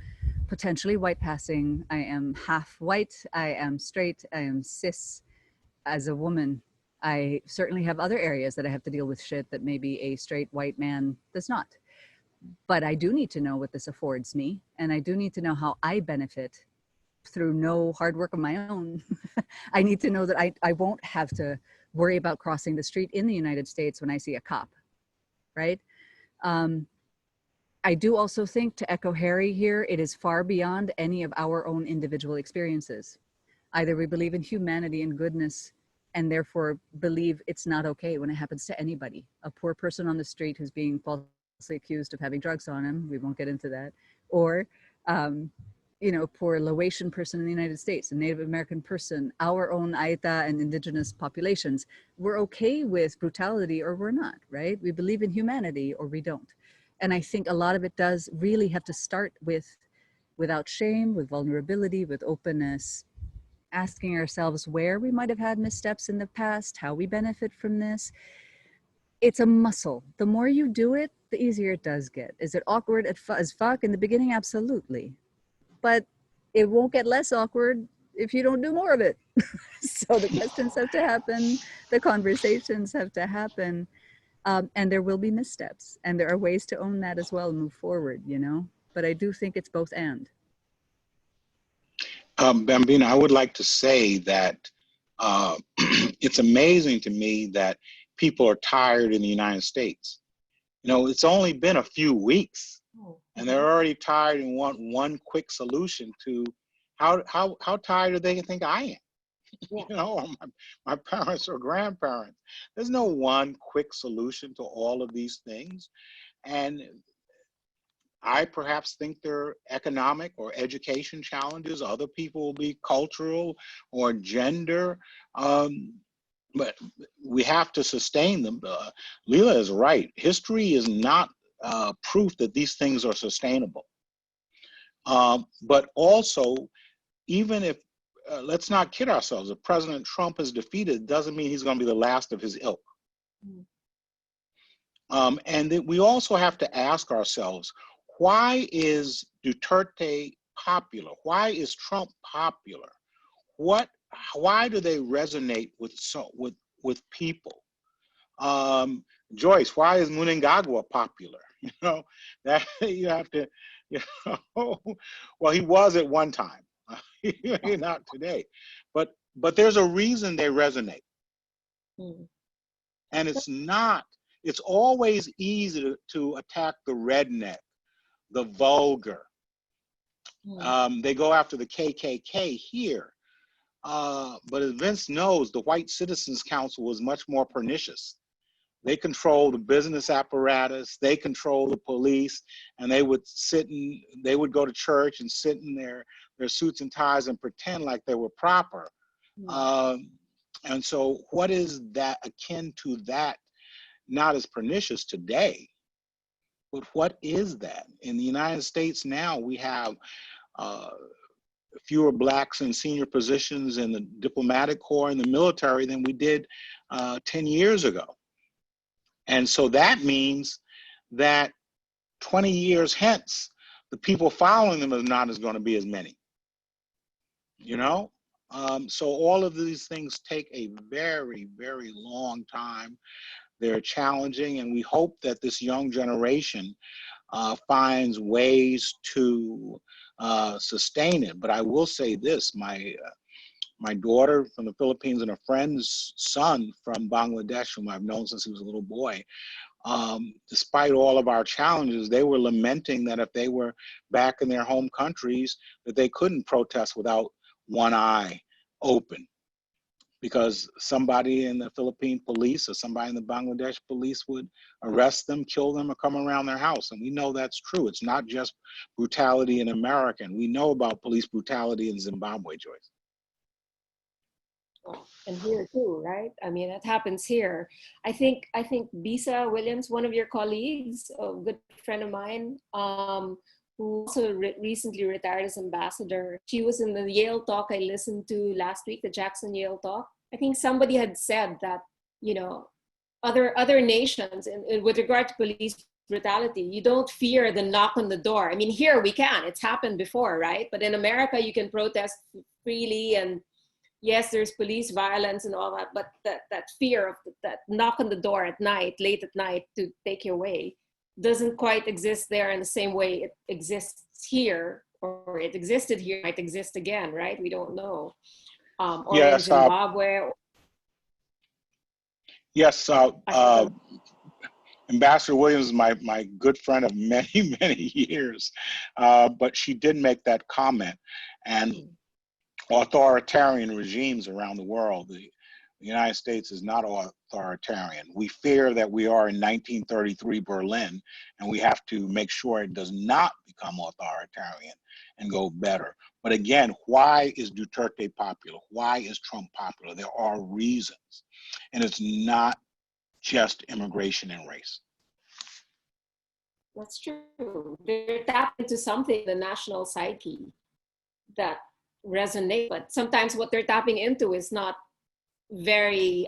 potentially white passing. I am half white. I am straight. I am cis. As a woman, I certainly have other areas that I have to deal with shit that maybe a straight white man does not. But I do need to know what this affords me. And I do need to know how I benefit through no hard work of my own. I need to know that I won't have to worry about crossing the street in the United States when I see a cop, right? I do also think, to echo Harry here, it is far beyond any of our own individual experiences. Either we believe in humanity and goodness and therefore believe it's not okay when it happens to anybody. A poor person on the street who's being falsely accused of having drugs on him, we won't get into that, or you know, poor Laotian person in the United States, a Native American person, our own Aita and indigenous populations. We're okay with brutality or we're not, right? We believe in humanity or we don't. And I think a lot of it does really have to start with, without shame, with vulnerability, with openness, asking ourselves where we might have had missteps in the past, how we benefit from this. It's a muscle. The more you do it, the easier it does get. Is it awkward as fuck in the beginning? Absolutely. But it won't get less awkward if you don't do more of it. So the questions have to happen, the conversations have to happen, and there will be missteps, and there are ways to own that as well and move forward, you know. But I do think it's both and. Bambina, I would like to say that it's amazing to me that people are tired in the United States. You know, it's only been a few weeks, and they're already tired and want one quick solution to how tired do they think I am? You know, or my parents or grandparents. There's no one quick solution to all of these things. And I perhaps think they're economic or education challenges. Other people will be cultural or gender. But we have to sustain them. Lila is right. History is not proof that these things are sustainable. But also, even if, let's not kid ourselves, if President Trump is defeated, doesn't mean he's going to be the last of his ilk. And that we also have to ask ourselves, why is Duterte popular? Why is Trump popular? Why do they resonate with people? Joyce, why is Mnangagwa popular? You know, that you have to, you know, well, he was at one time, not today, but there's a reason they resonate. And it's always easy to attack the redneck, the vulgar. They go after the KKK here. But as Vince knows, the White Citizens Council was much more pernicious. They control the business apparatus, they control the police, and they would go to church and sit in their suits and ties and pretend like they were proper. And so what is that akin to that? Not as pernicious today, but what is that? In the United States now, we have fewer blacks in senior positions in the diplomatic corps and the military than we did 10 years ago. And so that means that 20 years hence, the people following them is not going to be as many, you know? So all of these things take a very, very long time. They're challenging, and we hope that this young generation finds ways to sustain it. But I will say this, my daughter from the Philippines and a friend's son from Bangladesh, whom I've known since he was a little boy, despite all of our challenges, they were lamenting that if they were back in their home countries, that they couldn't protest without one eye open, because somebody in the Philippine police or somebody in the Bangladesh police would arrest them, kill them, or come around their house. And we know that's true. It's not just brutality in America. And we know about police brutality in Zimbabwe, Joyce. And here too, right? I mean, it happens here. I think Bisa Williams, one of your colleagues, a good friend of mine, who also recently retired as ambassador. She was in the Yale talk I listened to last week, the Jackson Yale talk. I think somebody had said that, you know, other nations, with regard to police brutality, you don't fear the knock on the door. I mean, here we can, it's happened before, right? But in America, you can protest freely, and yes, there's police violence and all that, but that fear of that knock on the door at night, late at night, to take you away, doesn't quite exist there in the same way it exists here, or it existed here, might exist again, right? We don't know. Or yes, in Zimbabwe. Yes, Ambassador Williams is my good friend of many, many years, but she did make that comment. And authoritarian regimes around the world, the United States is not authoritarian. We fear that we are in 1933 Berlin, and we have to make sure it does not become authoritarian and go better. But again, why is Duterte popular? Why is Trump popular? There are reasons, and it's not just immigration and race. That's true. They're tapped into something, the national psyche, that resonate, but sometimes what they're tapping into is not very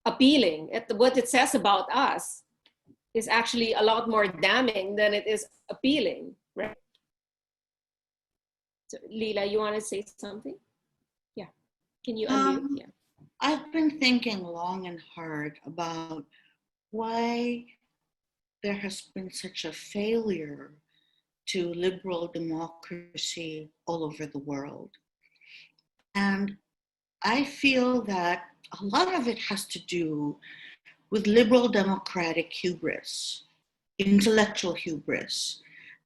appealing. What it says about us is actually a lot more damning than it is appealing, right? So, Lila, you want to say something? Can you unmute? Yeah. I've been thinking long and hard about why there has been such a failure to liberal democracy all over the world. And I feel that a lot of it has to do with liberal democratic hubris, intellectual hubris,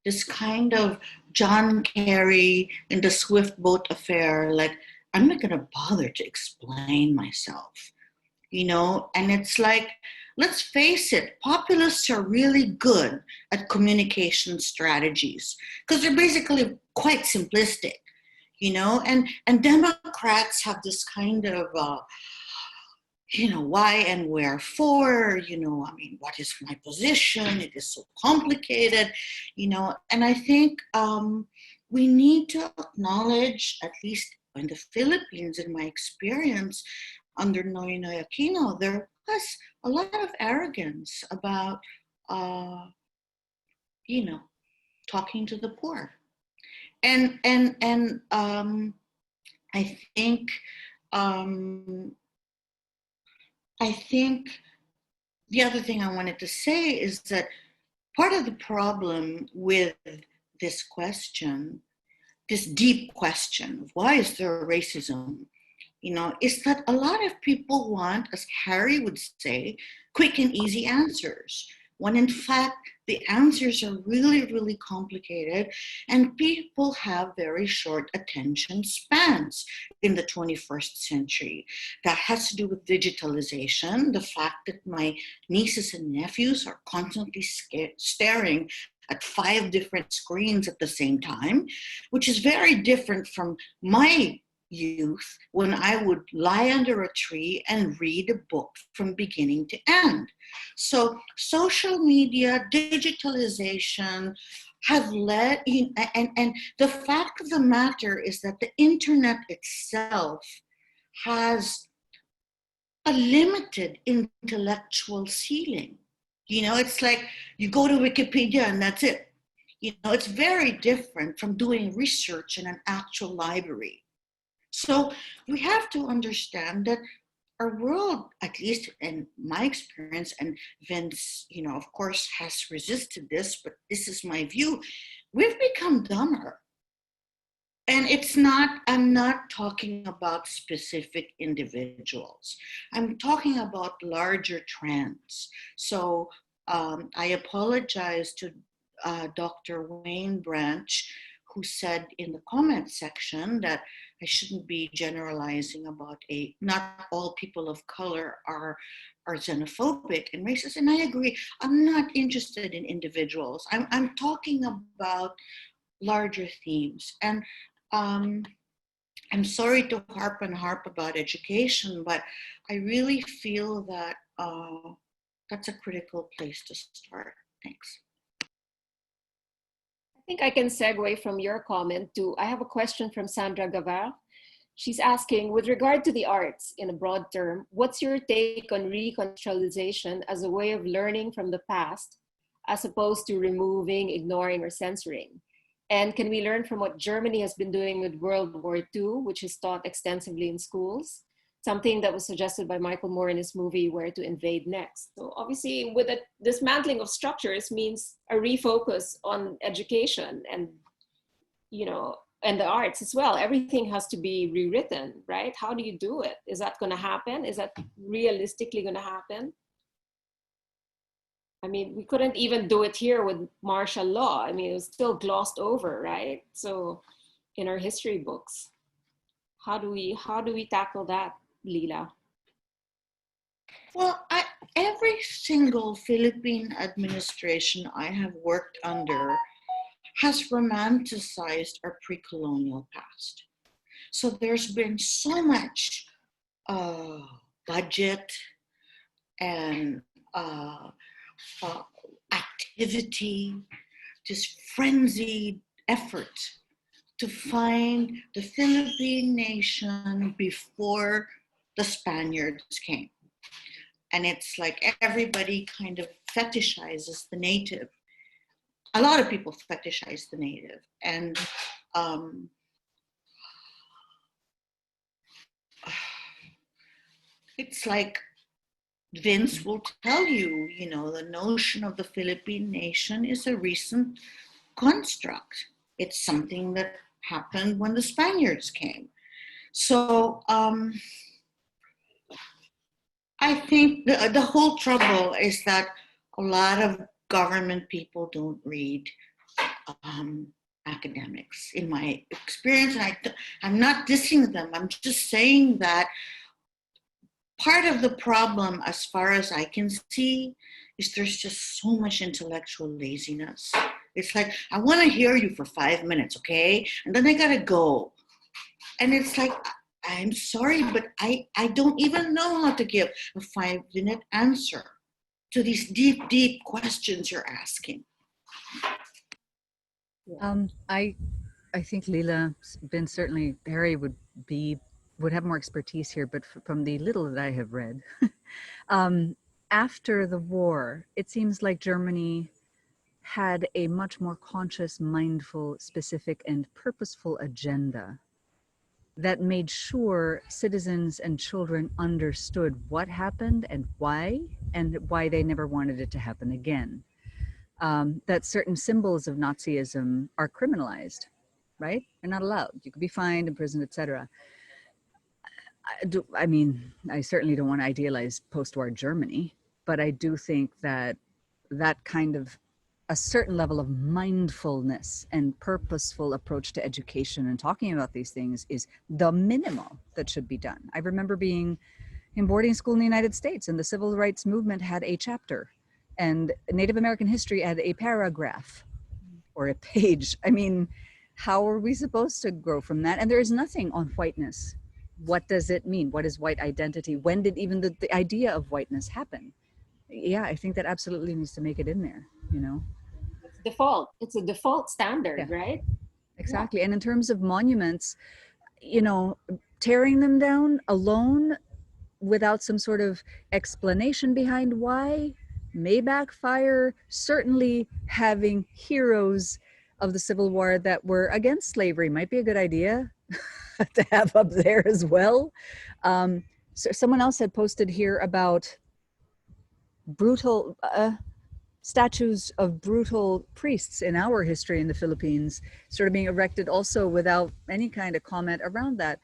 this kind of John Kerry in the Swift boat affair, like, I'm not going to bother to explain myself, you know? And it's like, let's face it, populists are really good at communication strategies because they're basically quite simplistic, you know? And Democrats have this kind of, why and wherefore, I mean, what is my position? It is so complicated, and I think we need to acknowledge, at least in the Philippines, in my experience, under Noynoy Aquino, there was a lot of arrogance about, talking to the poor. And I think the other thing I wanted to say is that part of the problem with this question, this deep question of why is there racism, is that a lot of people want, as Harry would say, quick and easy answers, when in fact the answers are really, really complicated and people have very short attention spans in the 21st century. That has to do with digitalization, the fact that my nieces and nephews are constantly staring at 5 different screens at the same time, which is very different from my youth when I would lie under a tree and read a book from beginning to end. So social media, digitalization have led, and the fact of the matter is that the internet itself has a limited intellectual ceiling. It's like you go to Wikipedia and that's it. It's very different from doing research in an actual library. So we have to understand that our world, at least in my experience, and Vince, of course, has resisted this, but this is my view, we've become dumber. And I'm not talking about specific individuals. I'm talking about larger trends. So I apologize to Dr. Wayne Branch, who said in the comment section that I shouldn't be generalizing about not all people of color are xenophobic and racist. And I agree, I'm not interested in individuals. I'm talking about larger themes. And I'm sorry to harp about education, but I really feel that that's a critical place to start. Thanks. I think I can segue from your comment to, I have a question from Sandra Gavar. She's asking, with regard to the arts in a broad term, what's your take on recontextualization as a way of learning from the past, as opposed to removing, ignoring, or censoring? And can we learn from what Germany has been doing with World War II, which is taught extensively in schools? Something that was suggested by Michael Moore in his movie, Where to Invade Next. So obviously with a dismantling of structures means a refocus on education and, and the arts as well. Everything has to be rewritten, right? How do you do it? Is that gonna happen? Is that realistically gonna happen? I mean, we couldn't even do it here with martial law. I mean, it was still glossed over, right? So in our history books, how do we tackle that, Lila? Well, every single Philippine administration I have worked under has romanticized our pre-colonial past. So there's been so much budget and activity, just frenzied effort to find the Philippine nation before the Spaniards came. And it's like everybody kind of fetishizes the native. A lot of people fetishize the native. And it's like Vince will tell you, you know, the notion of the Philippine nation is a recent construct. It's something that happened when the Spaniards came. So I think the whole trouble is that a lot of government people don't read academics, in my experience. And I'm not dissing them. I'm just saying that part of the problem, as far as I can see, is there's just so much intellectual laziness. It's like, I want to hear you for 5 minutes, okay? And then I got to go. And it's like, I'm sorry, but I don't even know how to give a 5-minute answer to these deep, deep questions you're asking. I think Lila, Ben, certainly Harry would have more expertise here, but from the little that I have read, after the war, it seems like Germany had a much more conscious, mindful, specific, and purposeful agenda that made sure citizens and children understood what happened and why they never wanted it to happen again. That certain symbols of Nazism are criminalized, right? They're not allowed. You could be fined, imprisoned, etc. I mean, I certainly don't want to idealize post-war Germany, but I do think that that kind of a certain level of mindfulness and purposeful approach to education and talking about these things is the minimum that should be done. I remember being in boarding school in the United States, and the civil rights movement had a chapter, and Native American history had a paragraph or a page. I mean, how are we supposed to grow from that? And there is nothing on whiteness. What does it mean? What is white identity? When did even the idea of whiteness happen? Yeah, I think that absolutely needs to make it in there, you know? Default. It's a default standard, Yeah. right? Exactly. Yeah. And in terms of monuments, you know, tearing them down alone without some sort of explanation behind why may backfire. Certainly having heroes of the Civil War that were against slavery might be a good idea to have up there as well. So someone else had posted here about brutal statues of brutal priests in our history in the Philippines sort of being erected also without any kind of comment around that.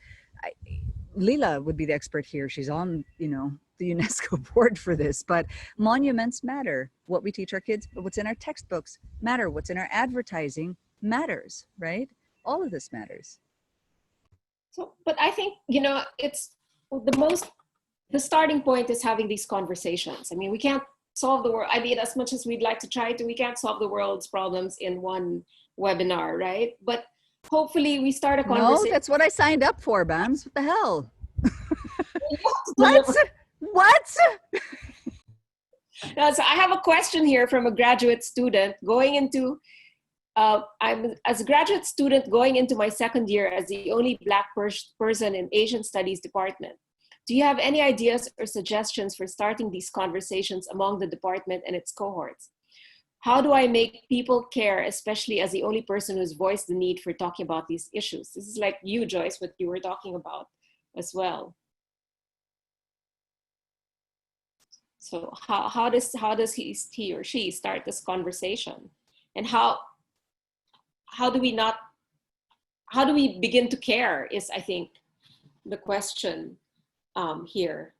Lila would be the expert here. She's on, you know, the UNESCO board for this, but monuments matter. What we teach our kids, what's in our textbooks matter. What's in our advertising matters, right? All of this matters. So, but I think, you know, it's the starting point is having these conversations. I mean, we can't solve the world. I mean, as much as we'd like to try to, we can't solve the world's problems in one webinar, right? But hopefully we start a conversation. No, that's what I signed up for, Bams. What the hell? What? Now, so I have a question here from a graduate student going into, I'm as a graduate student going into my second year as the only Black person in Asian Studies department. Do you have any ideas or suggestions for starting these conversations among the department and its cohorts? How do I make people care, especially as the only person who's voiced the need for talking about these issues? This is like you, Joyce, what you were talking about as well. So how does he or she start this conversation? And how do we begin to care is, I think, the question here.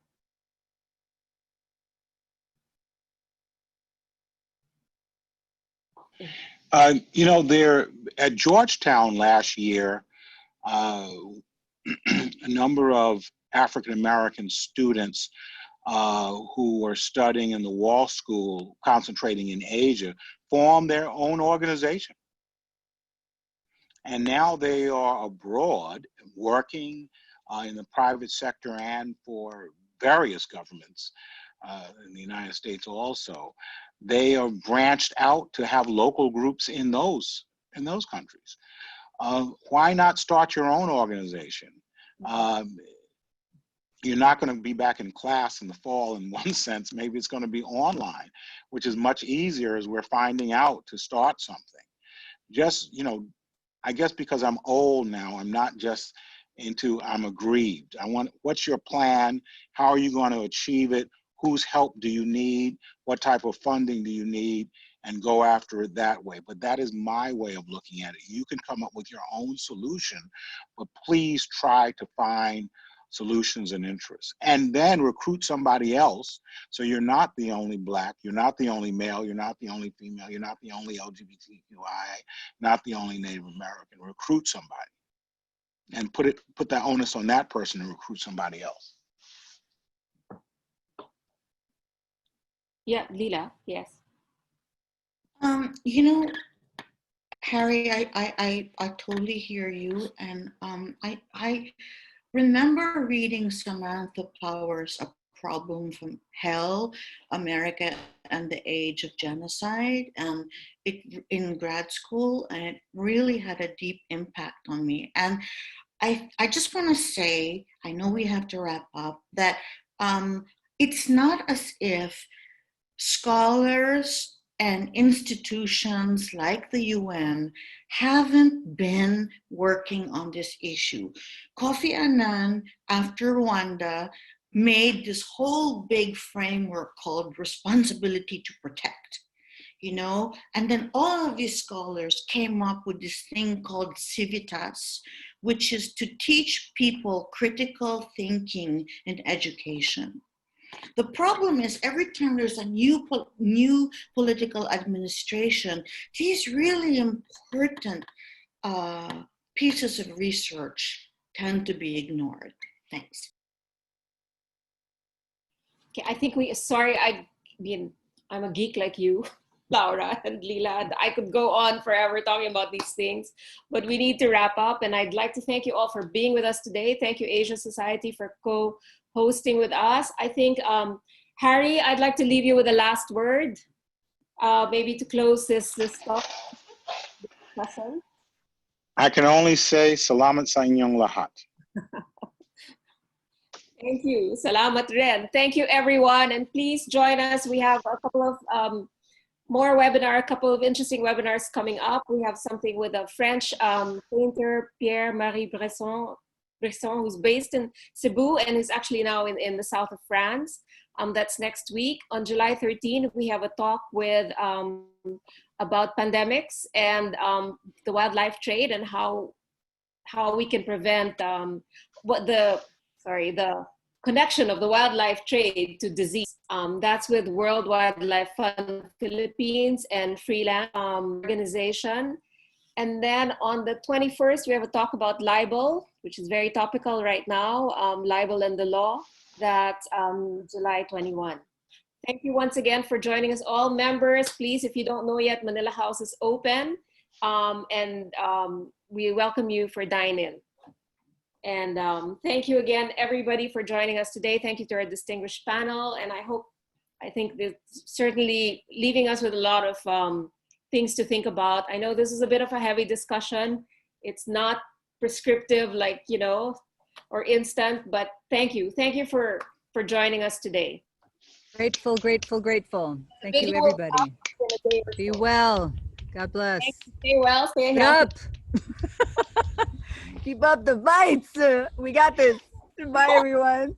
You know, there at Georgetown last year, a number of African American students who were studying in the Wall School, concentrating in Asia, formed their own organization. And now they are abroad working in the private sector and for various governments in the United States also. They are branched out to have local groups in those countries. Why not start your own organization? You're not going to be back in class in the fall in one sense. Maybe it's going to be online, which is much easier as we're finding out to start something. Just, you know, I guess because I'm old now, I'm not just into I'm aggrieved. What's your plan? How are you going to achieve it? Whose help do you need? What type of funding do you need? And go after it that way. But that is my way of looking at it. You can come up with your own solution, but please try to find solutions and interests. And then recruit somebody else. So you're not the only Black, you're not the only male, you're not the only female, you're not the only LGBTQI, not the only Native American. Recruit somebody and put that onus on that person to recruit somebody else. Yeah, Lila, yes. You know, Harry, I totally hear you, and I remember reading Samantha Power's A Problem from Hell, America and the Age of Genocide, in grad school, and it really had a deep impact on me. And I just want to say, I know we have to wrap up, that it's not as if scholars and institutions like the UN haven't been working on this issue. Kofi Annan, after Rwanda, made this whole big framework called Responsibility to Protect, you know, and then all of these scholars came up with this thing called civitas, which is to teach people critical thinking in education. The problem is every time there's a new political administration, these really important pieces of research tend to be ignored. Thanks. Okay, I think sorry, I'm a geek like you, Laura and Lila. I could go on forever talking about these things, but we need to wrap up. And I'd like to thank you all for being with us today. Thank you, Asia Society, for co-hosting with us. I think, Harry, I'd like to leave you with a last word, maybe to close this talk lesson. I can only say salamat sa inyong lahat. Thank you. Salamat rin. Thank you, everyone. And please join us. We have a couple of a couple of interesting webinars coming up. We have something with a French painter, Pierre-Marie Bresson, who's based in Cebu and is actually now in the south of France. That's next week. On July 13, we have a talk with about pandemics and the wildlife trade and how we can prevent the connection of the wildlife trade to disease. That's with World Wildlife Fund Philippines and Freelance Organization. And then on the 21st, we have a talk about libel, which is very topical right now, libel and the law. That's July 21. Thank you once again for joining us all. Members, please, if you don't know yet, Manila House is open, and we welcome you for dine-in. And thank you again, everybody, for joining us today. Thank you to our distinguished panel. And I think it's certainly leaving us with a lot of things to think about. I know this is a bit of a heavy discussion. It's not prescriptive, like, you know, or instant, but thank you. Thank you for joining us today. Grateful, grateful, grateful. Thank you, everybody. Be well. God bless. Stay well, stay Keep healthy. up. Keep up the fights. We got this. Bye, everyone.